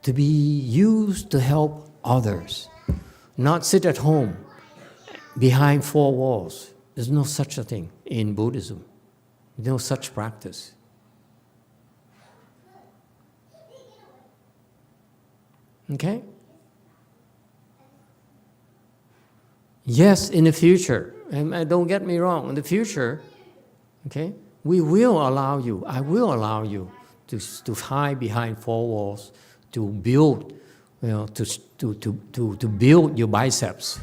to be used to help others. Not sit at home behind four walls. There's no such a thing in Buddhism. There's no such practice. Okay? Yes, in the future, and don't get me wrong, in the future, okay, we will allow you, I will allow you to hide behind four walls, to build, to build your biceps.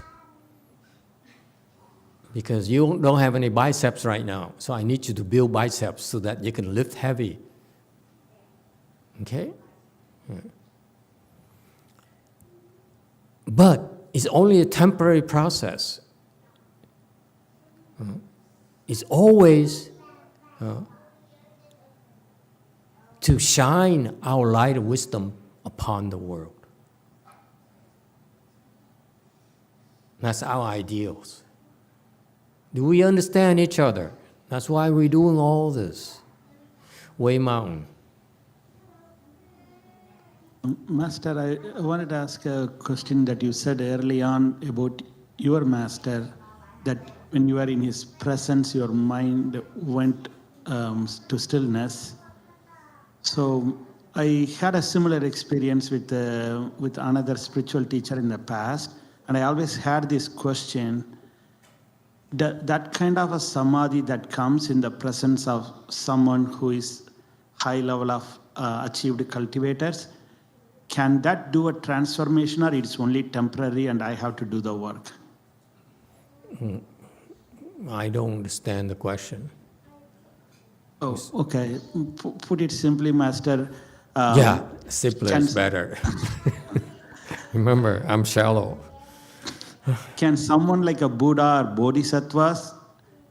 Because you don't have any biceps right now, so I need you to build biceps so that you can lift heavy. Okay? But it's only a temporary process. It's always to shine our light of wisdom upon the world. That's our ideals. Do we understand each other? That's why we're doing all this. Way Mountain. Master, I wanted to ask a question that you said early on about your master, that when you were in his presence, your mind went to stillness. So I had a similar experience with another spiritual teacher in the past, and I always had this question, that kind of a samadhi that comes in the presence of someone who is high level of achieved cultivators, can that do a transformation, or it's only temporary and I have to do the work? I don't understand the question. Oh, okay. Put it simply, Master. Yeah, simpler is better. Remember, I'm shallow. Can someone like a Buddha or Bodhisattvas,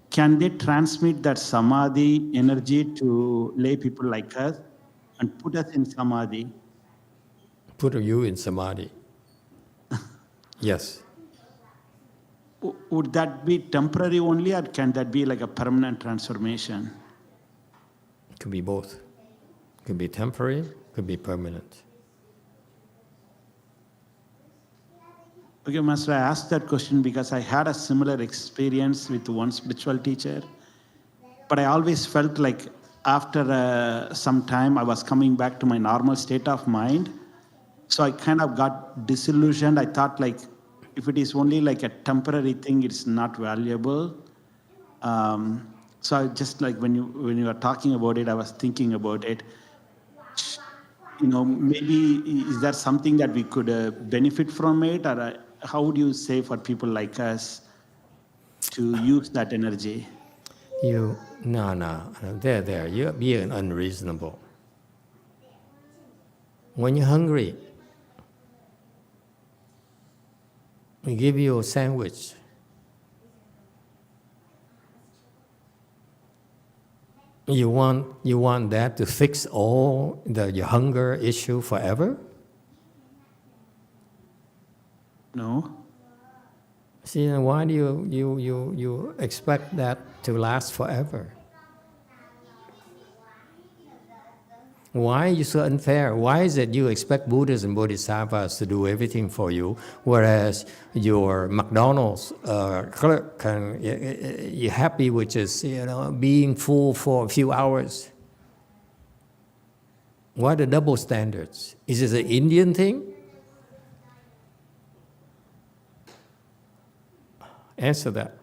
can they transmit that samadhi energy to lay people like us and put us in samadhi? Put you in samadhi. Yes. would that be temporary only, or can that be like a permanent transformation? It could be both. It could be temporary, it could be permanent. Okay, Master, I asked that question because I had a similar experience with one spiritual teacher. But I always felt like after some time I was coming back to my normal state of mind. So I kind of got disillusioned. I thought like, if it is only like a temporary thing, it's not valuable. So I just like when you were talking about it, I was thinking about it. You know, maybe is there something that we could benefit from it, or how would you say for people like us to use that energy? No, there. You're being unreasonable. When you're hungry, we give you a sandwich. You want that to fix all your hunger issue forever? No. See, then why do you expect that to last forever? Why are you so unfair? Why is it you expect Buddhas and Bodhisattvas to do everything for you, whereas your McDonald's clerk you're happy with just being full for a few hours? Why the double standards? Is this an Indian thing? Answer that.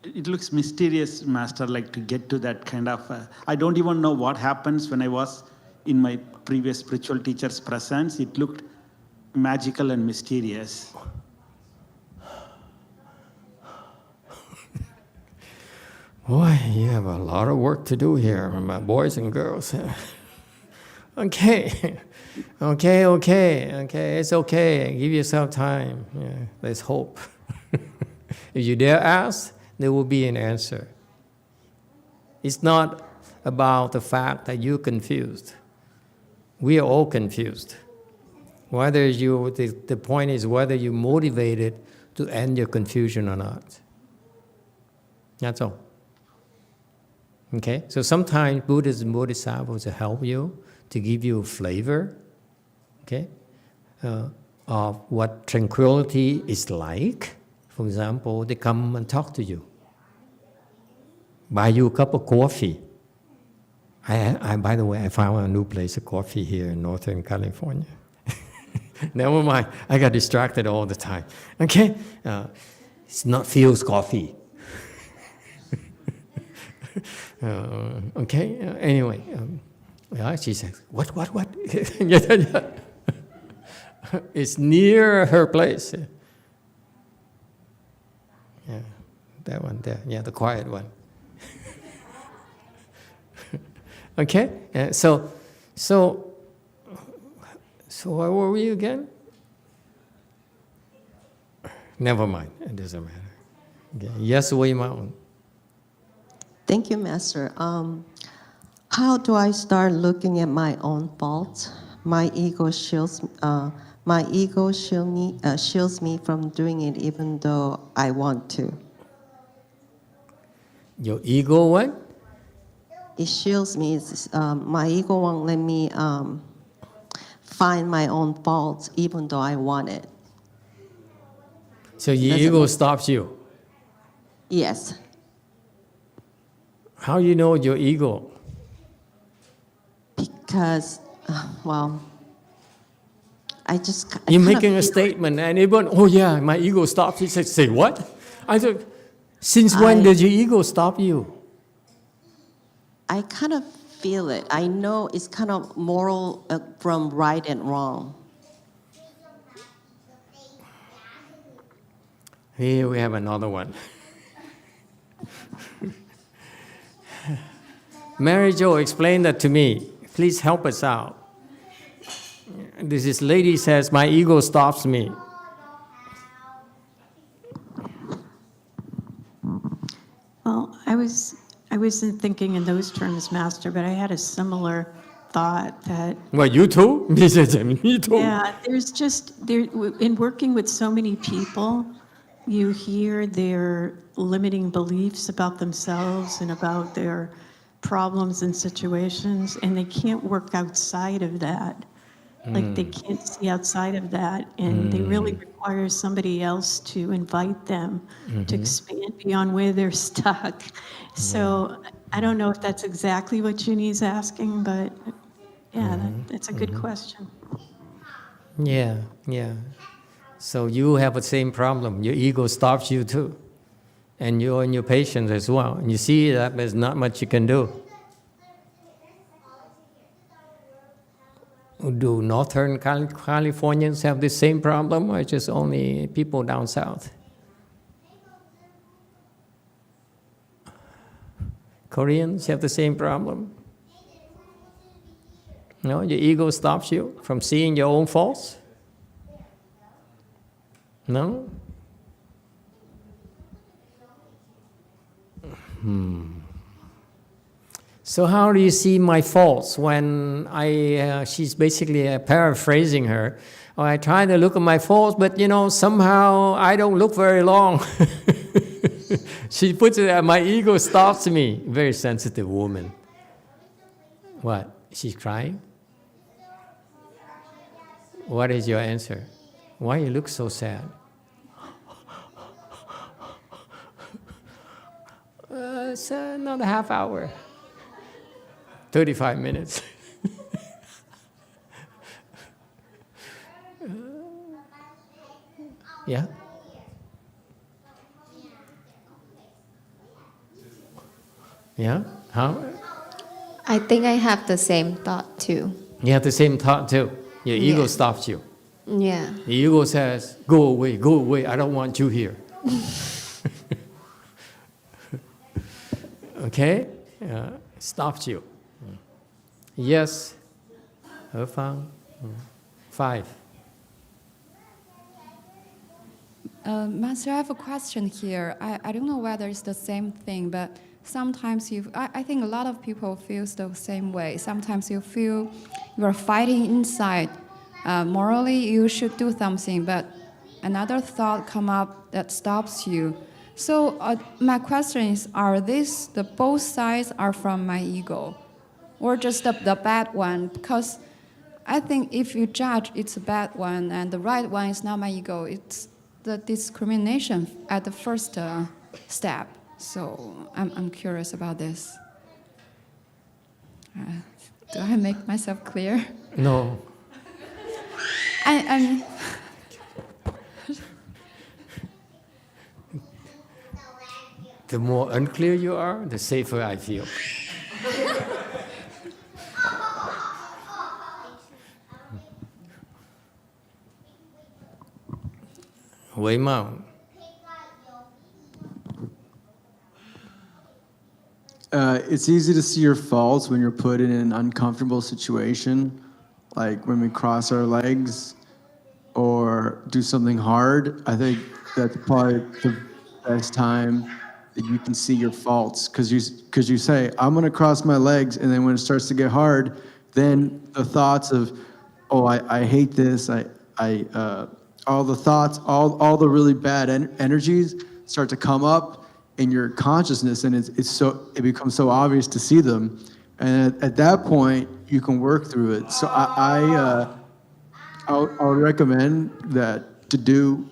It looks mysterious, Master, like to get to that kind of... I don't even know what happens when I was in my previous spiritual teacher's presence. It looked magical and mysterious. Boy, you have a lot of work to do here, my boys and girls. Okay. It's okay. Give yourself time. Yeah, there's hope. If you dare ask, there will be an answer. It's not about the fact that you're confused. We are all confused. The point is whether you're motivated to end your confusion or not. That's all. Okay? So sometimes Buddhas and Bodhisattvas will help you to give you a flavor, okay, of what tranquility is like. For example, they come and talk to you, buy you a cup of coffee. By the way, I found a new place of coffee here in Northern California. Never mind, I got distracted all the time. Okay, it's not Phil's coffee. Okay, anyway, she says, what? It's near her place. Yeah, that one there. Yeah, the quiet one. Okay, so where were we again? Never mind, it doesn't matter. Okay. Yes, Wei Mountain. Thank you, Master. How do I start looking at my own faults? My ego shields me from doing it, even though I want to. Your ego what? It shields me. My ego won't let me find my own faults, even though I want it. So your ego stops you? Yes. How do you know your ego? Because, You're making a statement and everyone, oh yeah, my ego stops. He said, say what? I said, since when did your ego stop you? I kind of feel it. I know it's kind of moral from right and wrong. Here we have another one. Mary Jo, explain that to me. Please help us out. This lady says, my ego stops me. Well, I wasn't thinking in those terms, Master, but I had a similar thought that. Well, you too? Me too. Yeah, in working with so many people, you hear their limiting beliefs about themselves and about their problems and situations, and they can't work outside of that. Like they can't see outside of that, and they really require somebody else to invite them to expand beyond where they're stuck. So I don't know if that's exactly what Juni's asking, but yeah, that's a good question. Yeah. So you have the same problem. Your ego stops you too. And your patience as well. And you see that there's not much you can do. Do Northern Californians have the same problem, or just only people down south? Koreans have the same problem? No, your ego stops you from seeing your own faults? No? So how do you see my faults when she's basically paraphrasing her. I try to look at my faults, but somehow I don't look very long. She puts it, my ego stops me. Very sensitive woman. What? She's crying? What is your answer? Why you look so sad? It's another half hour. 35 minutes. Yeah? Yeah? How? I think I have the same thought too. You have the same thought too. Your ego stops you. Yeah. The ego says, go away, I don't want you here. Okay? Stops you. Yes. 何方? 5. Master, I have a question here. I don't know whether it's the same thing, but sometimes I think a lot of people feel the same way. Sometimes you feel you are fighting inside. Morally, you should do something, but another thought come up that stops you. So my question is, are these the both sides are from my ego, or just the bad one? Because I think if you judge it's a bad one and the right one is not my ego, it's the discrimination at the first step. So I'm curious about this. Do I make myself clear? No. I The more unclear you are, the safer I feel. Wei Mao. It's easy to see your faults when you're put in an uncomfortable situation, like when we cross our legs or do something hard. I think that's probably the best time that you can see your faults, because you say, I'm going to cross my legs, and then when it starts to get hard, then the thoughts of, oh, I hate this, all the thoughts, all the really bad energies start to come up in your consciousness, and it becomes so obvious to see them, and at that point you can work through it. So I would recommend that to do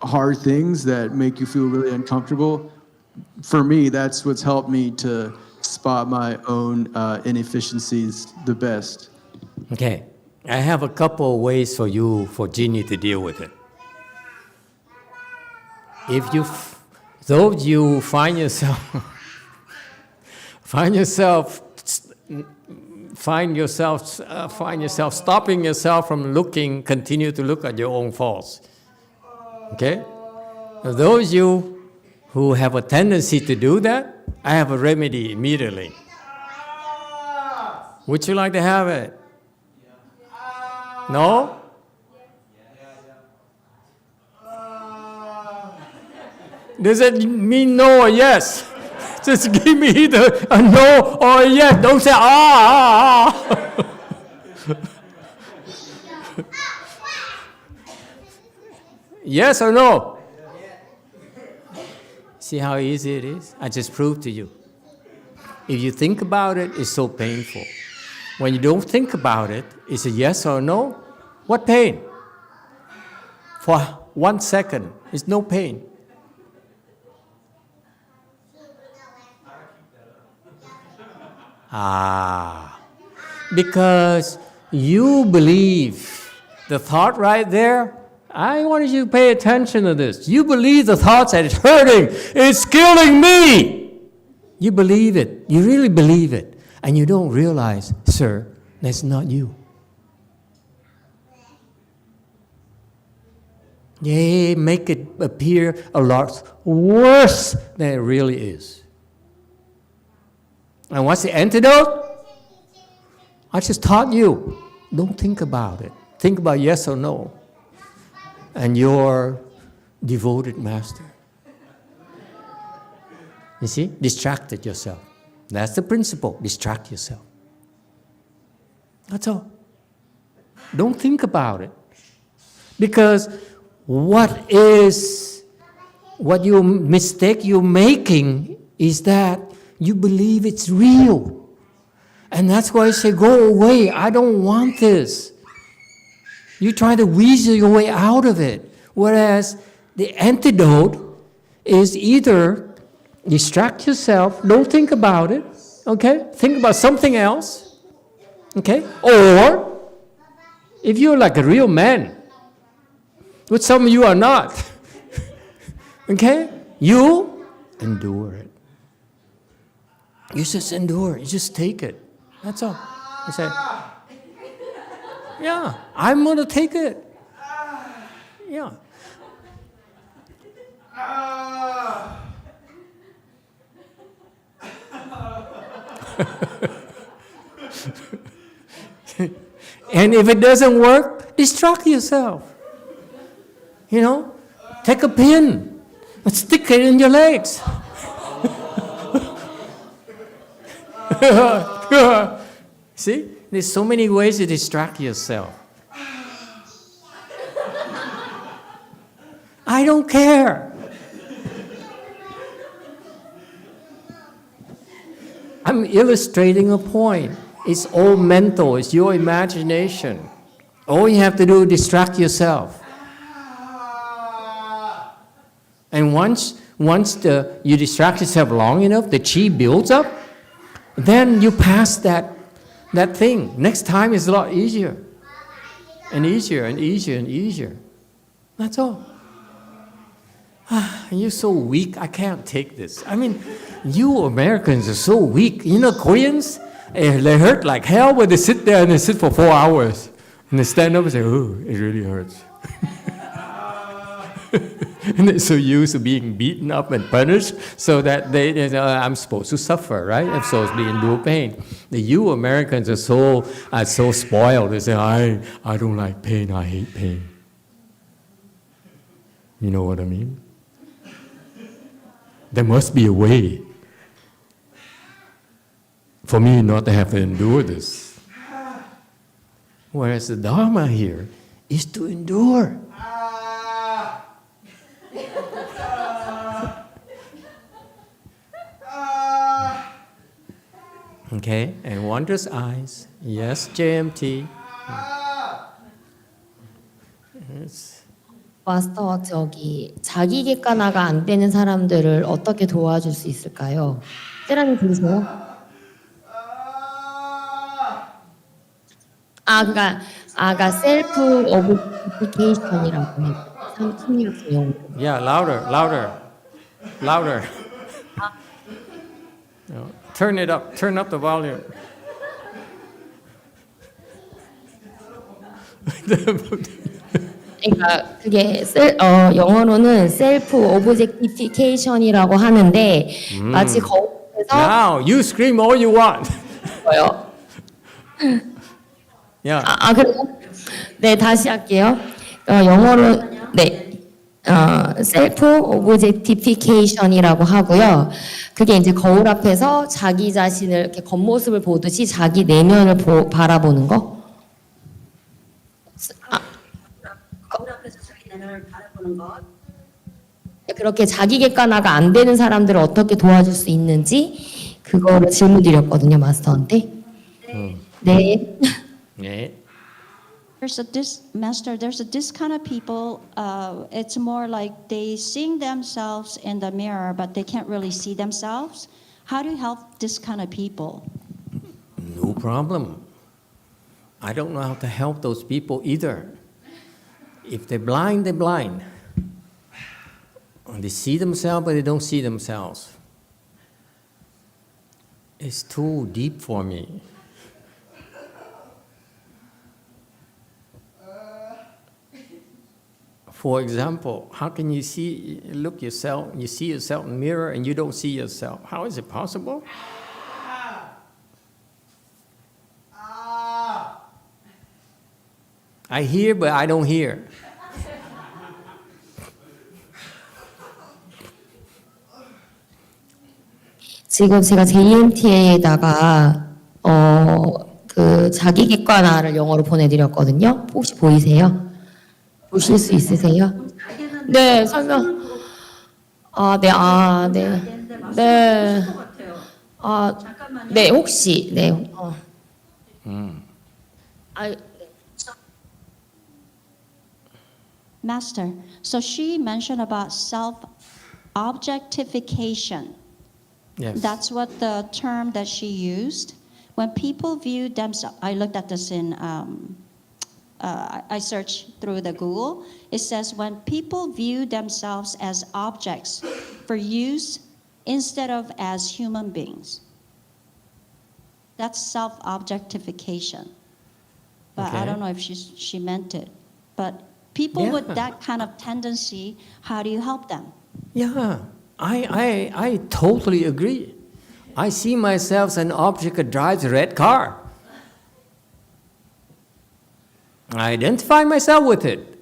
hard things that make you feel really uncomfortable. For me, that's what's helped me to spot my own inefficiencies the best. Okay, I have a couple of ways for Jeannie to deal with it. If you find yourself stopping yourself from continue to look at your own faults. Okay? Now, those you who have a tendency to do that, I have a remedy immediately. Would you like to have it? No? Does it mean no or yes? Just give me a no or a yes. Don't say Yes or no? See how easy it is? I just proved to you. If you think about it, it's so painful. When you don't think about it, it's a yes or no. What pain? For 1 second, it's no pain. Because you believe the thought right there. I want you to pay attention to this. You believe the thoughts that it's hurting, it's killing me. You believe it. You really believe it. And you don't realize, sir, that's not you. They make it appear a lot worse than it really is. And what's the antidote? I just taught you. Don't think about it. Think about yes or no. And your devoted master. You see? Distracted yourself. That's the principle. Distract yourself. That's all. Don't think about it. Because what your mistake you're making is that you believe it's real. And that's why I say, go away. I don't want this. You try to weasel your way out of it. Whereas the antidote is either distract yourself, don't think about it, okay? Think about something else, okay? Or if you're like a real man, which some of you are not, okay? You endure it. You just endure, you just take it. That's all. You say, yeah, I'm going to take it. Yeah. And if it doesn't work, distract yourself. You know, take a pin and stick it in your legs. See, there's so many ways to distract yourself. I don't care. I'm illustrating a point. It's all mental. It's your imagination. All you have to do is distract yourself. And once you distract yourself long enough, the chi builds up, then you pass that thing. Next time is a lot easier. And easier and easier and easier. That's all. You're so weak, I can't take this. I mean, you Americans are so weak. You know, Koreans, they hurt like hell when they sit there and they sit for 4 hours. And they stand up and say, oh, it really hurts. And they're so used to being beaten up and punished so that they I'm supposed to suffer, right? I'm supposed to endure pain. You Americans are so spoiled. They say, I don't like pain, I hate pain. You know what I mean? There must be a way for me not to have to endure this. Whereas the Dharma here is to endure. Okay, and wondrous eyes. Yes, JMT. Yes. 마스터, 자기 객관화가 안 되는 사람들을 어떻게 도와줄 수 있을까요? 세라님 들으세요? 그러니까 셀프 오브리케이션이라고 해요. 참칭이었어요, 영어. Yeah, louder. No, turn it up. Turn up the volume. 그러니까 그게 영어로는 셀프 오브젝티피케이션이라고 하는데 마치 거울에서 Now you scream all you want. 뭐요? Yeah. 그래요? 네, 다시 할게요. 영어로 셀프 오브젝티피케이션이라고 하고요. 그게 이제 거울 앞에서 자기 자신을 이렇게 겉모습을 보듯이 자기 내면을 바라보는 거. 그렇게 자기 객관화가 안 되는 사람들을 어떻게 도와줄 수 있는지 그거를 질문 드렸거든요, 마스터한테. 네. 네. Master, there's this kind of people, it's more like they seeing themselves in the mirror, but they can't really see themselves. How do you help this kind of people? No problem. I don't know how to help those people either. If they're blind, they're blind. They see themselves, but they don't see themselves. It's too deep for me. For example, how can you see in the mirror and you don't see yourself? How is it possible? I hear, but I don't hear. 지금 제가 JMTA에다가 그 자기 객관화를 영어로 보내드렸거든요. 혹시 보이세요? 보실 수 있으세요? 네, 설명. 네, 혹시, 네. Master, so she mentioned about self-objectification. Yes. That's what the term that she used. When people view themselves, I looked at this in, I searched through the Google. It says when people view themselves as objects for use instead of as human beings. That's self-objectification. But I don't know if she meant it. But people with that kind of tendency, how do you help them? Yeah, I totally agree. I see myself as an object that drives a red car. I identify myself with it.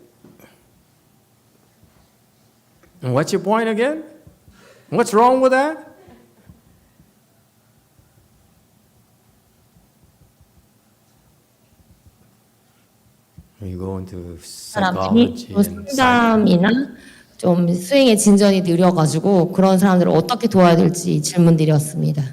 And what's your point again? What's wrong with that? You go into psychology and 상담이나 좀 수행의 진전이 느려가지고 그런 사람들을 어떻게 도와야 될지 질문 드렸습니다.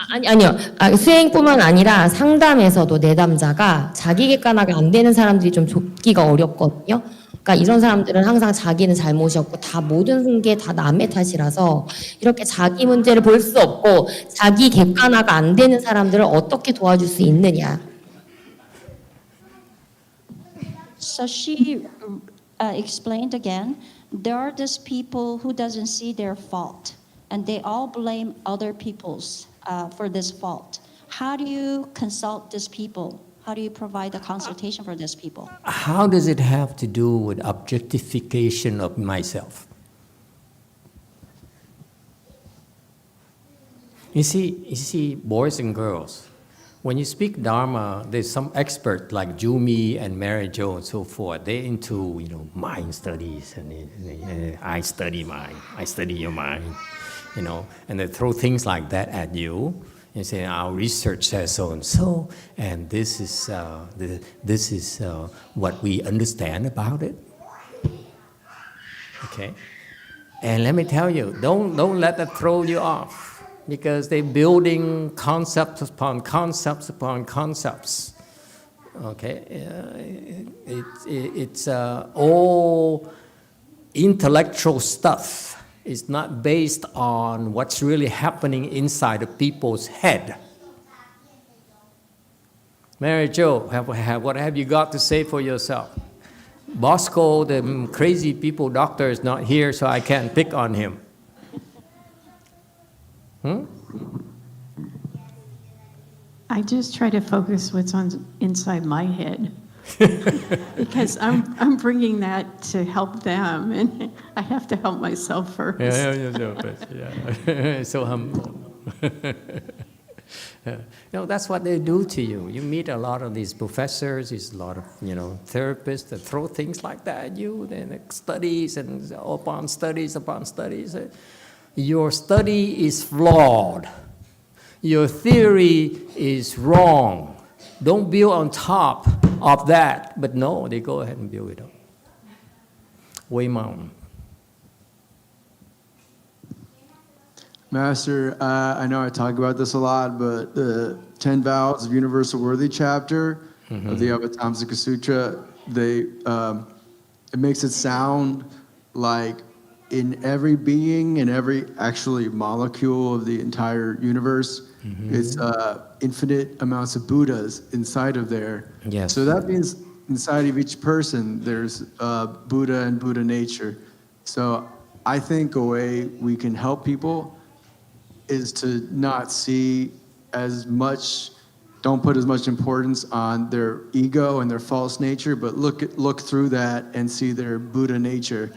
아니요. 수행뿐만 아니라 상담에서도 내담자가 자기 객관화가 안 되는 사람들이 좀 돕기가 어렵거든요. 그러니까 이런 사람들은 항상 자기는 잘못이었고 다 모든 게 다 남의 탓이라서 이렇게 자기 문제를 볼 수 없고 자기 객관화가 안 되는 사람들을 어떻게 도와줄 수 있느냐. So she explained again, there are these people who doesn't see their fault, and they all blame other people's for this fault. How do you consult these people? How do you provide the consultation for these people? how does it have to do with objectification of myself? You see, boys and girls, when you speak Dharma, there's some expert like Jumi and Mary Jo and so forth. They're into mind studies and I study mind, I study your mind, and they throw things like that at you. And say our research says so and so, and this is what we understand about it. Okay, and let me tell you, don't let that throw you off, because they're building concepts upon concepts upon concepts. Okay, it's all intellectual stuff. It's not based on what's really happening inside of people's head. Mary Jo, what have you got to say for yourself? Bosco, the crazy people doctor, is not here, so I can't pick on him. I just try to focus what's on inside my head. Because I'm bringing that to help them, and I have to help myself first. Yeah. So humble. That's what they do to you. You meet a lot of these professors, there's a lot of therapists that throw things like that at you. Then studies and upon studies upon studies. Your study is flawed. Your theory is wrong. Don't build on top of that. But no, they go ahead and build it up. Way Mountain. Master, I know I talk about this a lot, but the 10 Vows of Universal Worthy chapter of the Avatamsaka Sutra, it makes it sound like in every being, in every actually molecule of the entire universe, it's infinite amounts of Buddhas inside of there. Yes. So that means inside of each person, there's Buddha and Buddha nature. So I think a way we can help people is to not see as much, don't put as much importance on their ego and their false nature, but look through that and see their Buddha nature.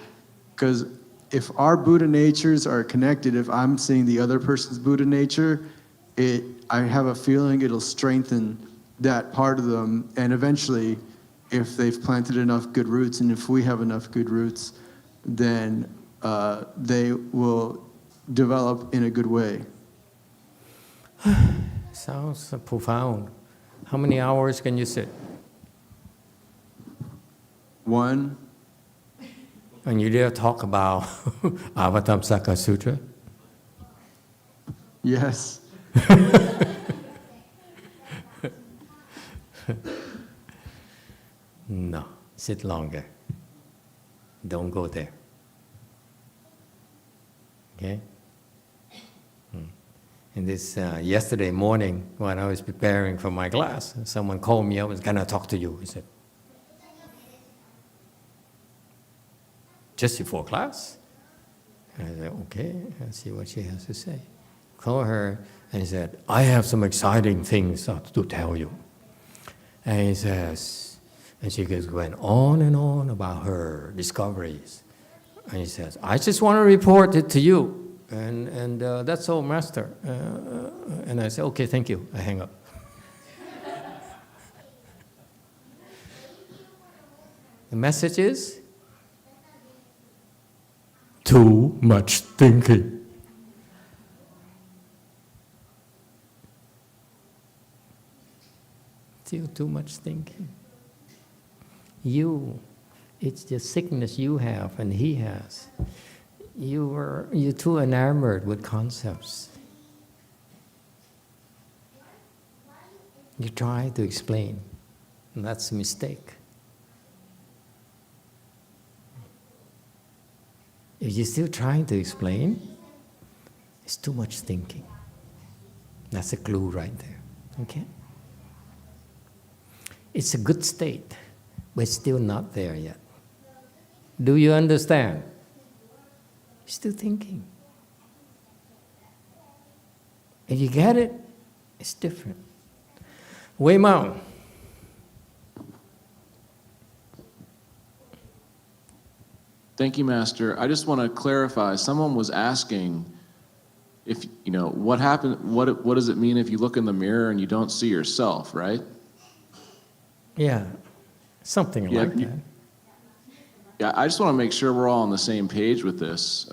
Because if our Buddha natures are connected, if I'm seeing the other person's Buddha nature, I have a feeling it'll strengthen that part of them. And eventually, if they've planted enough good roots, and if we have enough good roots, then they will develop in a good way. Sounds profound. How many hours can you sit? 1. And you dare talk about Avatamsaka Sutra? Yes. No, sit longer. Don't go there. Okay? And this yesterday morning, when I was preparing for my class, someone called me up and said, "Can I talk to you?" I said, "Just before class?" I said, "Okay, I'll see what she has to say." Call her and he said, "I have some exciting things to tell you." And he says, and she went on and on about her discoveries. And he says, "I just want to report it to you. And that's all, Master." And I said, "Okay, thank you." I hang up. The message is too much thinking. Still too much thinking. It's the sickness you have and he has. You're too enamored with concepts. You try to explain, and that's a mistake. If you're still trying to explain, it's too much thinking. That's a clue right there, okay? It's a good state, but it's still not there yet. Do you understand? You're still thinking. If you get it, it's different. Wei Mao. Thank you, Master. I just want to clarify. Someone was asking if, what happened, what does it mean if you look in the mirror and you don't see yourself, right? Yeah, something like that. Yeah, I just want to make sure we're all on the same page with this.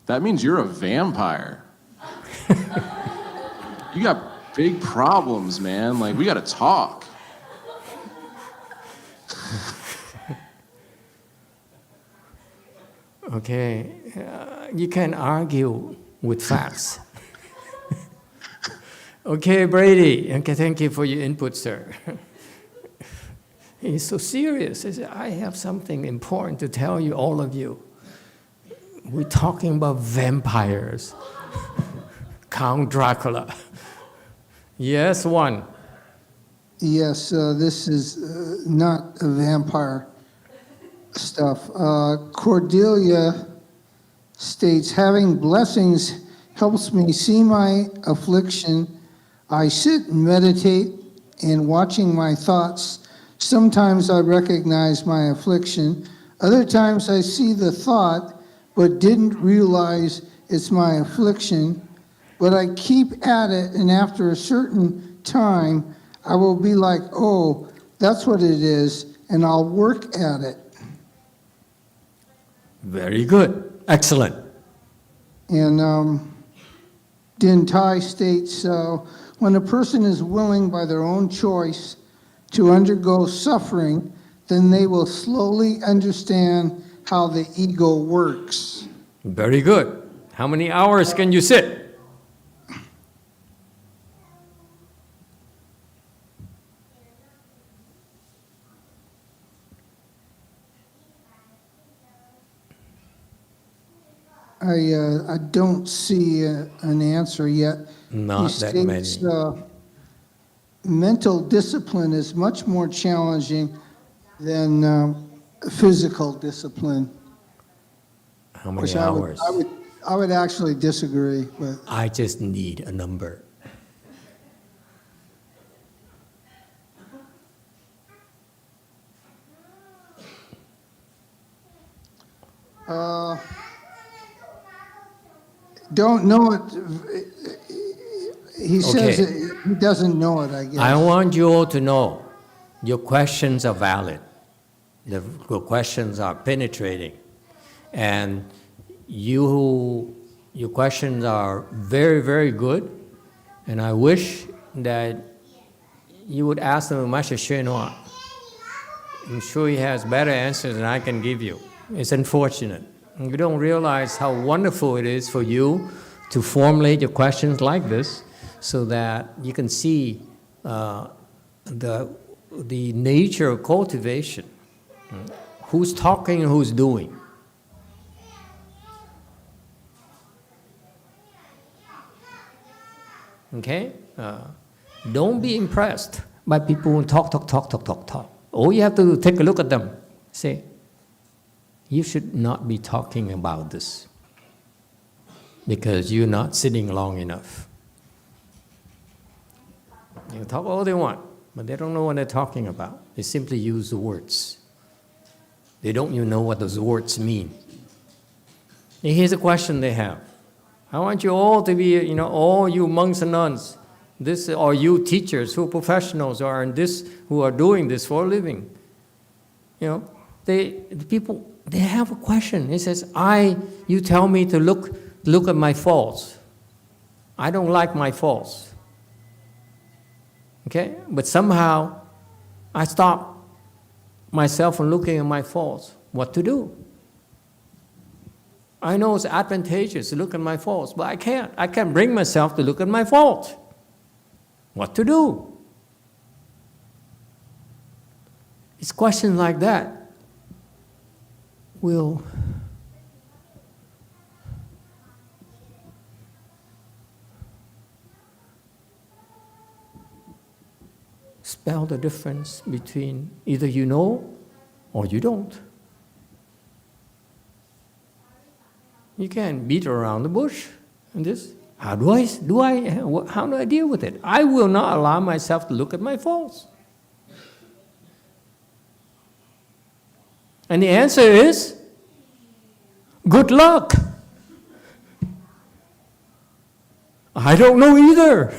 That means you're a vampire. You got big problems, man. Like, we got to talk. Okay, you can argue with facts. Okay, Brady. Okay, thank you for your input, sir. He's so serious. He said, "I have something important to tell you, all of you. We're talking about vampires. Count Dracula." Yes, one. Yes, this is not a vampire stuff. Cordelia states, "Having blessings helps me see my affliction. I sit and meditate, and watching my thoughts, sometimes I recognize my affliction. Other times I see the thought, but didn't realize it's my affliction. But I keep at it, and after a certain time, I will be like, oh, that's what it is, and I'll work at it." Very good. Excellent. And Din Tai states, when a person is willing by their own choice to undergo suffering, then they will slowly understand how the ego works. Very good. How many hours can you sit? I don't see an answer yet. Not He that states, many. Mental discipline is much more challenging than physical discipline. How many Which hours? I would actually disagree with. I just need a number. Don't know it. He says Okay. he doesn't know it, I guess. I want you all to know your questions are valid. Your questions are penetrating. And your questions are very, very good. And I wish that you would ask them, Master Shenhua. I'm sure he has better answers than I can give you. It's unfortunate. And you don't realize how wonderful it is for you to formulate your questions like this so that you can see the nature of cultivation. Who's talking and who's doing. Okay? Don't be impressed by people who talk. All you have to do is take a look at them. Say, you should not be talking about this because you're not sitting long enough. You can talk all they want, but they don't know what they're talking about. They simply use the words. They don't even know what those words mean. And here's a question they have. I want you all to be, all you monks and nuns, this, or you teachers who are professionals or in this, who are doing this for a living. The people, they have a question. It says, you tell me to look at my faults. I don't like my faults. Okay? But somehow, I stop myself from looking at my faults. What to do? I know it's advantageous to look at my faults, but I can't. I can't bring myself to look at my faults. What to do? It's questions like that will spell the difference between either you know or you don't. You can't beat around the bush and this. How do I deal with it? I will not allow myself to look at my faults. And the answer is, good luck. I don't know either.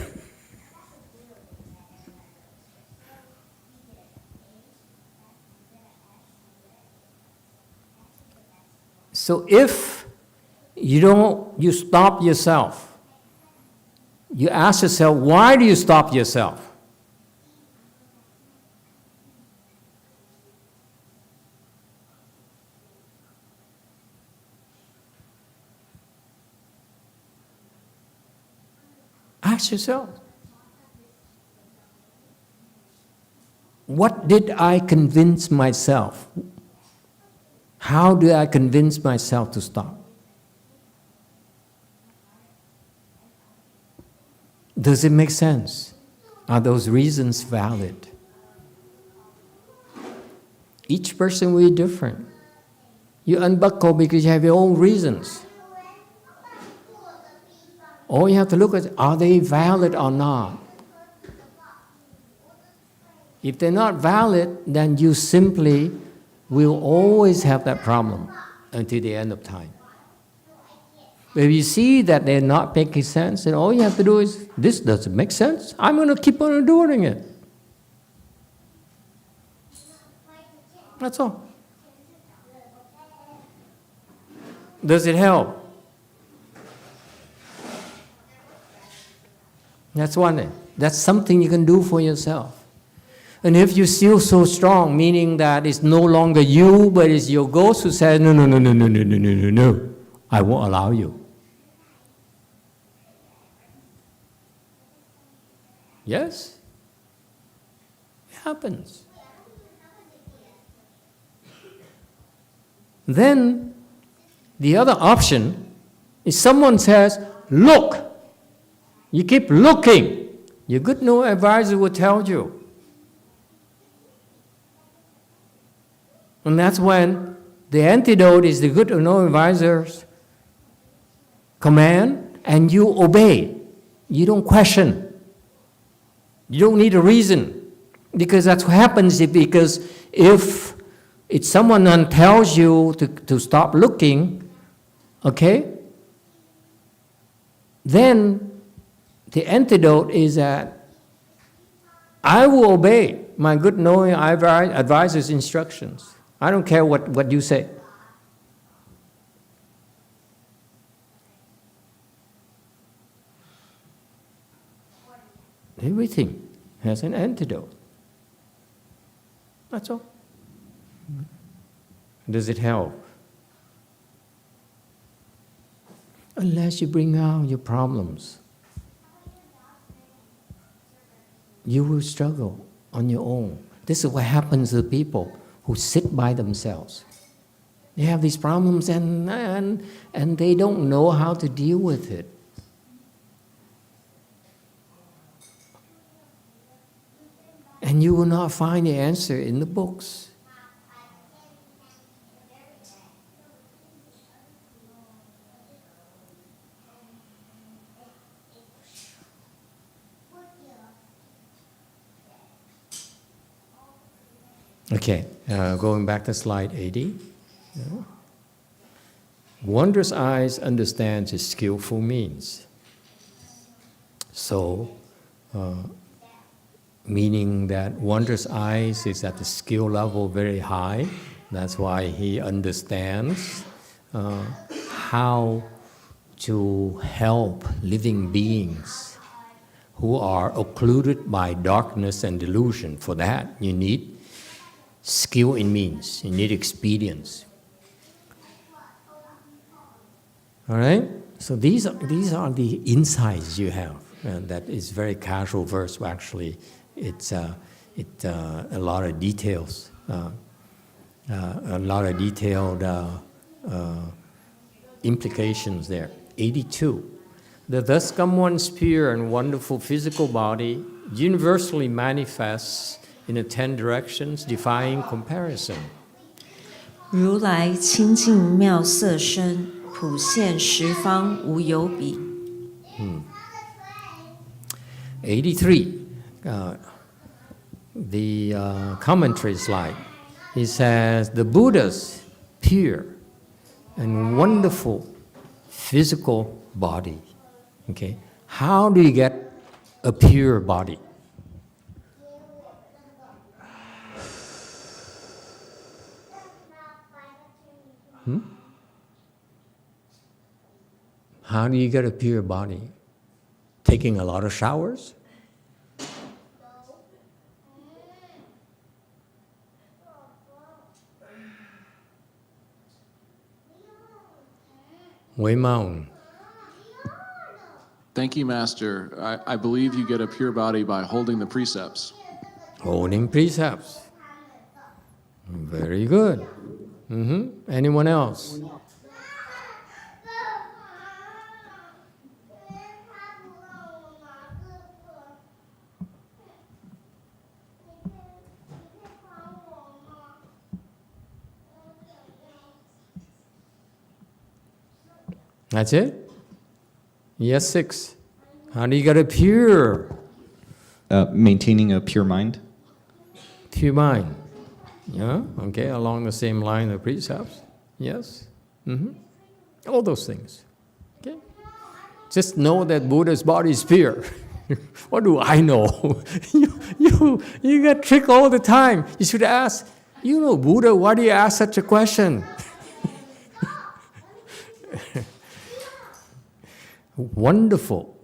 So if you stop yourself, you ask yourself, why do you stop yourself? Ask yourself, what did I convince myself? How do I convince myself to stop? Does it make sense? Are those reasons valid? Each person will be different. You unbuckle because you have your own reasons. All you have to look at, are they valid or not? If they're not valid, then you simply will always have that problem until the end of time. But if you see that they're not making sense, then all you have to do is, this doesn't make sense. I'm going to keep on doing it. That's all. Does it help? That's one thing. That's something you can do for yourself. And if you feel so strong, meaning that it's no longer you, but it's your ghost who says, no, I won't allow you. Yes? It happens. Then, the other option is someone says, look. You keep looking. Your good no advisor will tell you. And that's when the antidote is the good or no advisor's command, and you obey. You don't question. You don't need a reason. Because that's what happens because if someone tells you to stop looking, okay, then the antidote is that I will obey my good knowing advisor's instructions. I don't care what you say. Everything has an antidote. That's all. Does it help? Unless you bring out your problems, you will struggle on your own. This is what happens to people who sit by themselves. They have these problems and they don't know how to deal with it. And you will not find the answer in the books. Okay, going back to slide 80. Yeah. Wondrous eyes understands his skillful means. So, meaning that wondrous eyes is at the skill level very high. That's why he understands how to help living beings who are occluded by darkness and delusion. For that, you need skill in means, you need experience. All right? So these are the insights you have. And that is very casual verse, actually. It's a lot of details, a lot of detailed implications there. 82. The thus come one's pure and wonderful physical body universally manifests in the 10 directions, defying comparison. 如来清净妙色身，普现十方无有比。83, the commentary slide. He says, the Buddha's pure and wonderful physical body. Okay, how do you get a pure body? How do you get a pure body? Taking a lot of showers? Weimang. Thank you, Master. I believe you get a pure body by holding the precepts. Holding precepts. Very good. Anyone else? That's it? Yes, 6. How do you get a pure? Maintaining a pure mind. Pure mind. Yeah, okay, along the same line of precepts. Yes. All those things. Okay. Just know that Buddha's body is pure. What do I know? you get tricked all the time. You should ask, Buddha, why do you ask such a question? Wonderful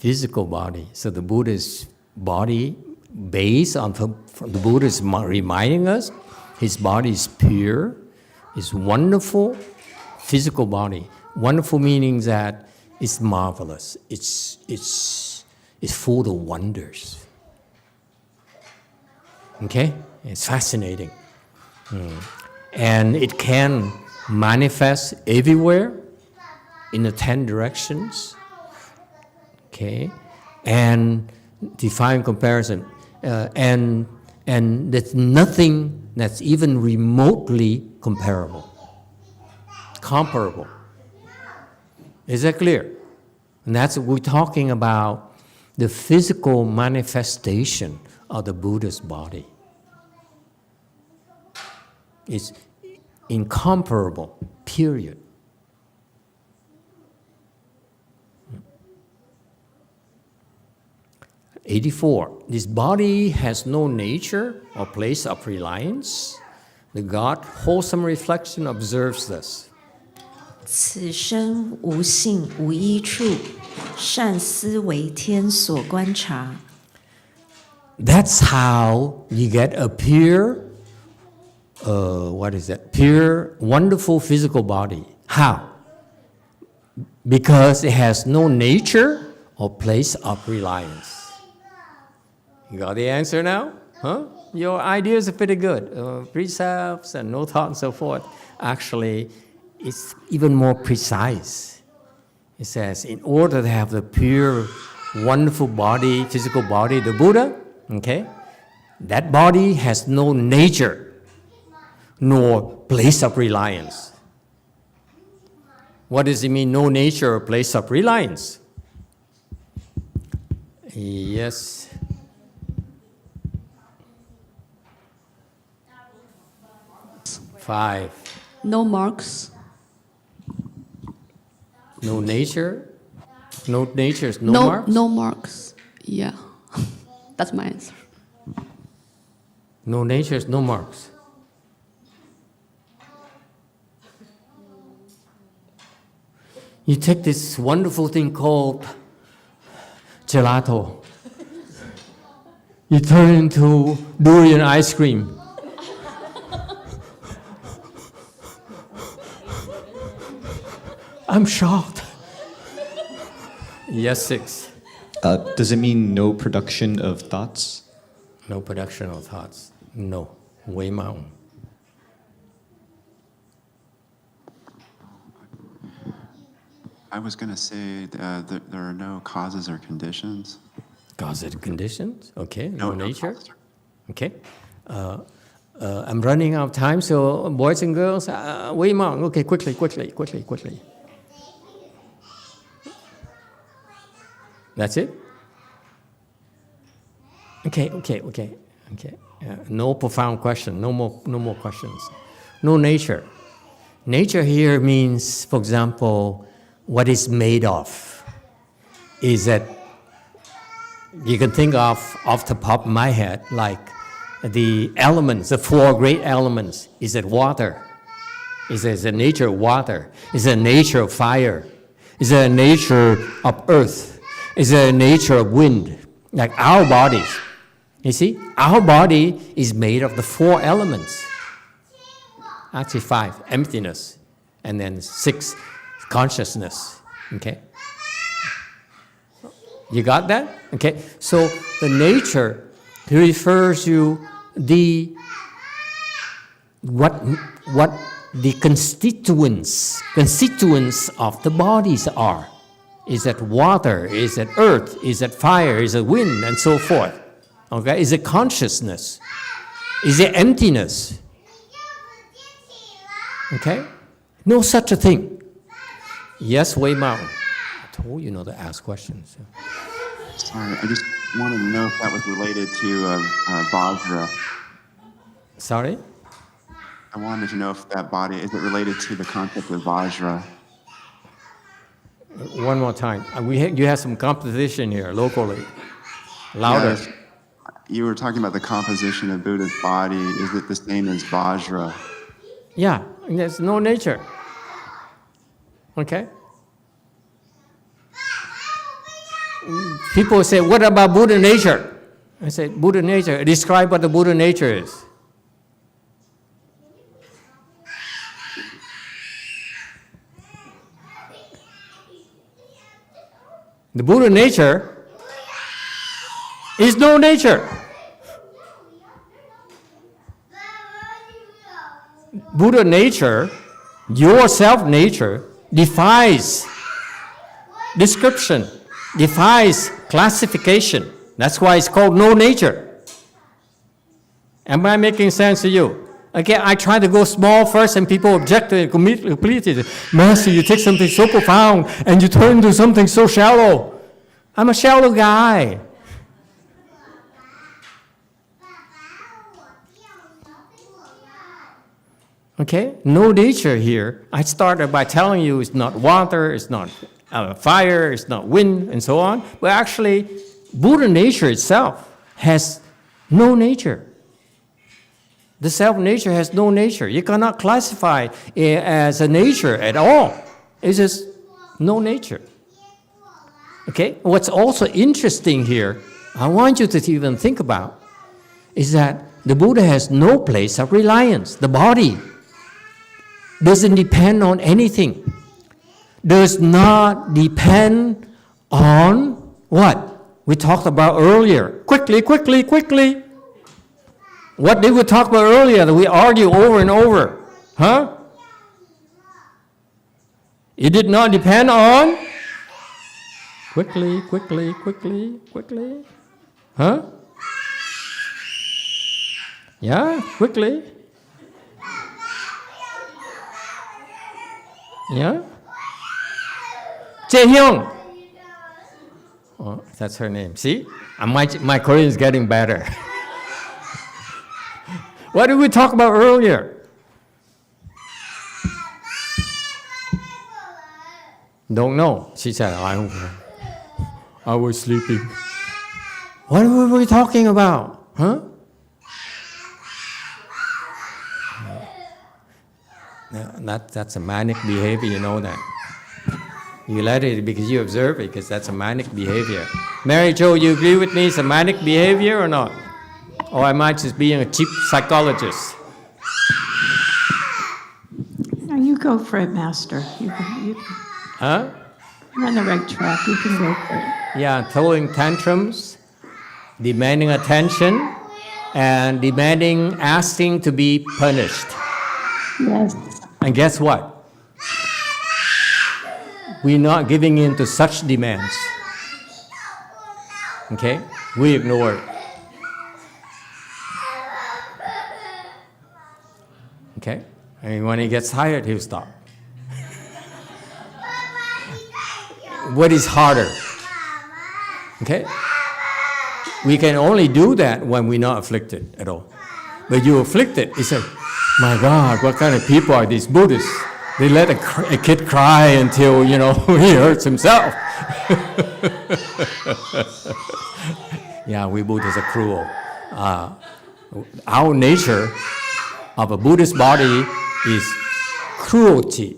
physical body. So the Buddha's body, based on the Buddha is reminding us, his body is pure, is wonderful, physical body. Wonderful meaning that it's marvelous. It's full of wonders. Okay? It's fascinating. And it can manifest everywhere in the 10 directions. Okay? And define comparison. And there's nothing that's even remotely comparable. Comparable. Is that clear? And that's what we're talking about, the physical manifestation of the Buddha's body. It's incomparable, period. '84. This body has no nature or place of reliance. The God, wholesome reflection, observes this. 此身无性无依处，善思为天所观察。 That's how you get a pure, pure, wonderful physical body. How? Because it has no nature or place of reliance. You got the answer now? Huh? Your ideas are pretty good. Precepts and no thought and so forth. Actually, it's even more precise. It says, in order to have the pure, wonderful body, physical body, the Buddha, okay, that body has no nature, nor place of reliance. What does it mean, no nature or place of reliance? Yes. Five. No marks. No nature? No nature is no marks? No marks. Yeah. That's my answer. No nature is no marks. You take this wonderful thing called gelato. You turn into durian ice cream. I'm shocked. Yes, 6. Does it mean no production of thoughts? No production of thoughts. No. Way mountain. I was going to say that there are no causes or conditions. Causes and conditions? Okay. No No nature? causes. Okay. I'm running out of time, so boys and girls, way mountain. Okay, quickly. That's it? Okay. No profound question. No more questions. No nature. Nature here means, for example, what it's made of. Is that you can think of off the top of my head, like the elements, the 4 great elements. Is it water? Is it the nature of water? Is it the nature of fire? Is it the nature of earth? Is it the nature of wind? Like our bodies. You see, our body is made of the 4 elements. Actually 5, emptiness. And then 6, consciousness. Okay? You got that? Okay, so the nature refers to what the constituents of the bodies are. Is it water? Is it earth? Is it fire? Is it wind? And so forth. Okay? Is it consciousness? Is it emptiness? Okay? No such a thing. Yes, Wei Mao. I told you not to ask questions. Sorry, I just wanted to know if that was related to Vajra. Sorry? I wanted to know if that body, is it related to the concept of Vajra? One more time. You have some composition here locally. Louder. Yeah, you were talking about the composition of Buddha's body. Is it the same as Vajra? Yeah, there's no nature. Okay? people say, what about Buddha nature? I say, Buddha nature, describe what the Buddha nature is. The Buddha nature is no nature. Buddha nature, your self nature, defies description, defies classification. That's why it's called no nature. Am I making sense to you? Okay, I try to go small first and people object to it completely. Master, you take something so profound and you turn into something so shallow. I'm a shallow guy. Okay, no nature here. I started by telling you it's not water, it's not fire, it's not wind, and so on. But actually, Buddha nature itself has no nature. The self-nature has no nature. You cannot classify it as a nature at all. It's just no nature. Okay, what's also interesting here, I want you to even think about, is that the Buddha has no place of reliance. The body doesn't depend on anything. Does not depend on what? We talked about earlier. Quickly. What did we talk about earlier that we argue over and over? Huh? It did not depend on? Quickly. Huh? Yeah, quickly. Yeah? Jae-hyung. Oh, that's her name. See? My Korean is getting better. What did we talk about earlier? Don't know. She said, I was sleeping. What were we talking about? Huh? That's a manic behavior, you know that. You let it because you observe it, because that's a manic behavior. Mary Jo, you agree with me it's a manic behavior or not? Or am I just being a cheap psychologist? No, you go for it, Master. Huh? You're on the right track. You can go for it. Yeah, throwing tantrums, demanding attention, and asking to be punished. Yes. And guess what? We're not giving in to such demands. Okay? We ignore it. Okay? And when he gets tired, he'll stop. What is harder? Okay? We can only do that when we're not afflicted at all. But you're afflicted, it's like, my God, what kind of people are these Buddhists? They let a kid cry until, he hurts himself. Yeah, we Buddhists are cruel. Our nature of a Buddhist body is cruelty.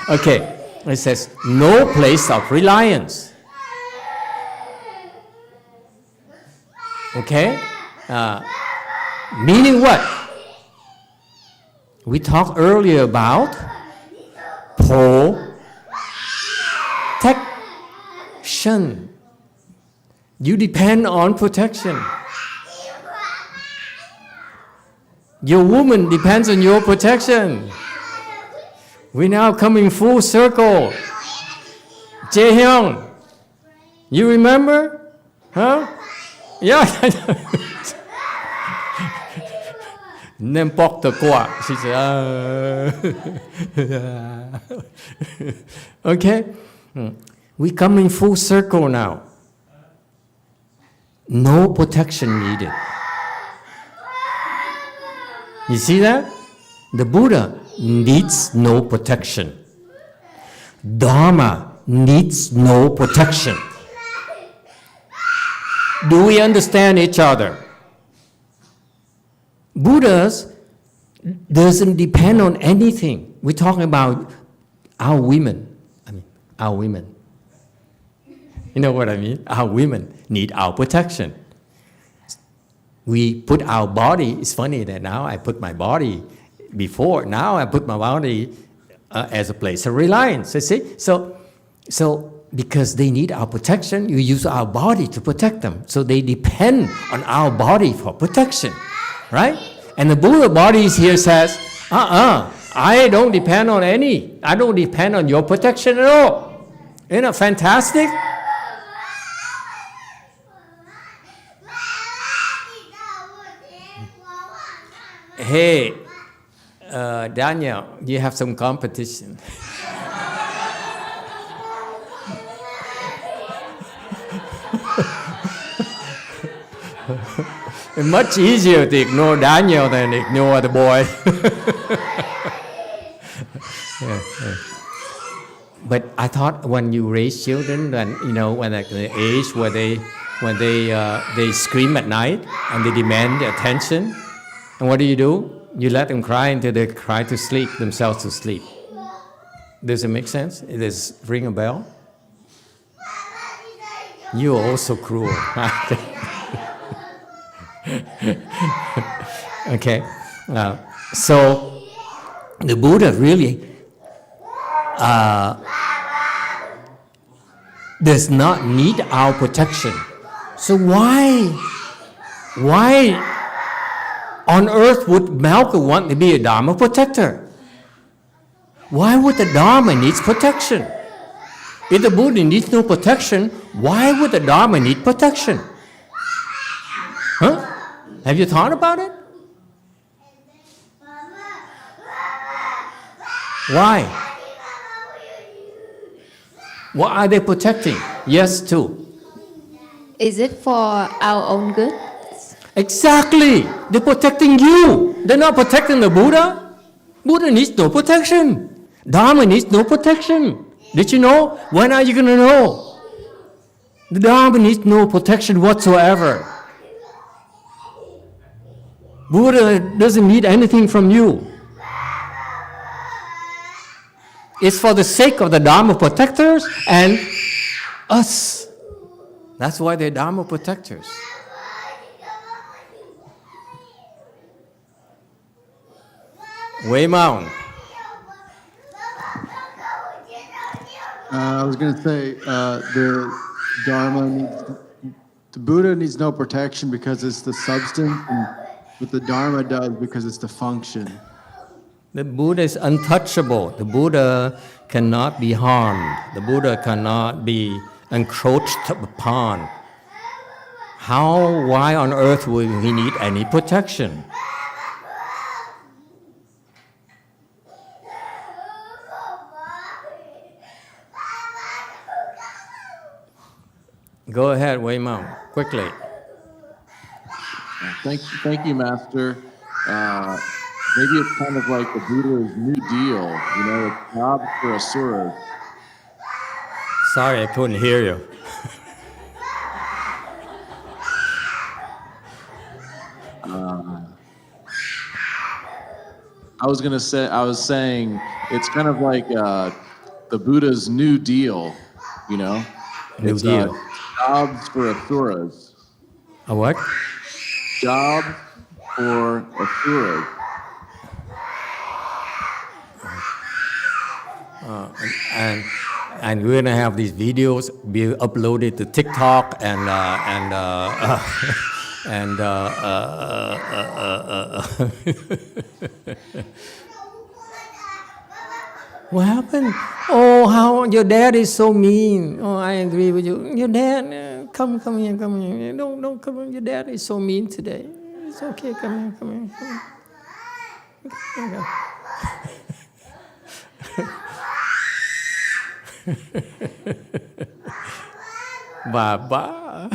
Okay, it says, no place of reliance. Okay? Meaning what? We talked earlier about protection. You depend on protection. Your woman depends on your protection. We're now coming full circle. Jae-hyung, you remember? Huh? Yeah. N'importe quoi. She said, Okay? We come in full circle now. No protection needed. You see that? The Buddha needs no protection. Dharma needs no protection. Do we understand each other? Buddhas doesn't depend on anything. We're talking about our women. You know what I mean? Our women need our protection. We put our body, it's funny that now I put my body before, now I put my body as a place of reliance, you see? So because they need our protection, you use our body to protect them. So they depend on our body for protection, right? And the Buddha body here says, I don't depend on any. I don't depend on your protection at all. Isn't it fantastic? Hey, Daniel, you have some competition. It's much easier to ignore Daniel than ignore the boy. Yeah. But I thought when you raise children, when when at the age where they scream at night and they demand attention, and what do? You let them cry until they cry to sleep themselves to sleep. Does it make sense? Does it ring a bell? You are also cruel. Okay, so the Buddha really does not need our protection. So why on earth would Malcolm want to be a Dharma protector? Why would the Dharma needs protection? If the Buddha needs no protection, why would the Dharma need protection? Huh? Have you thought about it? Why? What are they protecting? Yes, too. Is it for our own good? Exactly. They're protecting you. They're not protecting the Buddha. Buddha needs no protection. Dharma needs no protection. Did you know? When are you going to know? The Dharma needs no protection whatsoever. Buddha doesn't need anything from you. It's for the sake of the Dharma protectors and us. That's why they're Dharma protectors. Wei Mao. I was going to say the Buddha needs no protection because it's the substance, and what the Dharma does because it's the function. The Buddha is untouchable. The Buddha cannot be harmed. The Buddha cannot be encroached upon. Why on earth would he need any protection? Go ahead, Wei Mao, quickly. Thank you, Master. Maybe it's kind of like the Buddha's New Deal, it's jobs for asuras. Sorry, I couldn't hear you. I was saying it's kind of like the Buddha's New Deal, New It's, Deal. Jobs for asuras. A what? Job for asuras. And we're gonna have these videos be uploaded to TikTok What happened? Oh, how your dad is so mean. Oh, I agree with you. Your dad, come here. Don't come here. Your dad is so mean today. It's okay. Come here. Here you go. Baba.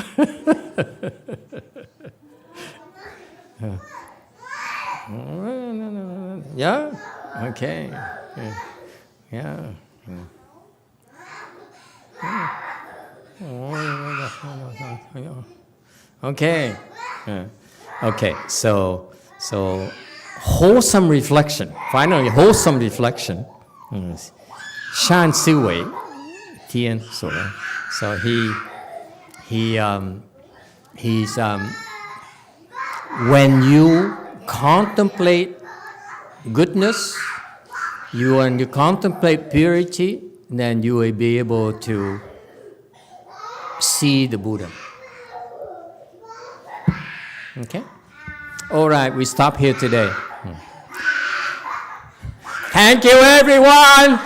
Yeah? Okay. Yeah. Okay. Okay. So wholesome reflection. Finally, wholesome reflection. Shan Siwei, Tian Sura. So he when you contemplate goodness, when you contemplate purity, then you will be able to see the Buddha. Okay? All right, we stop here today. Thank you, everyone!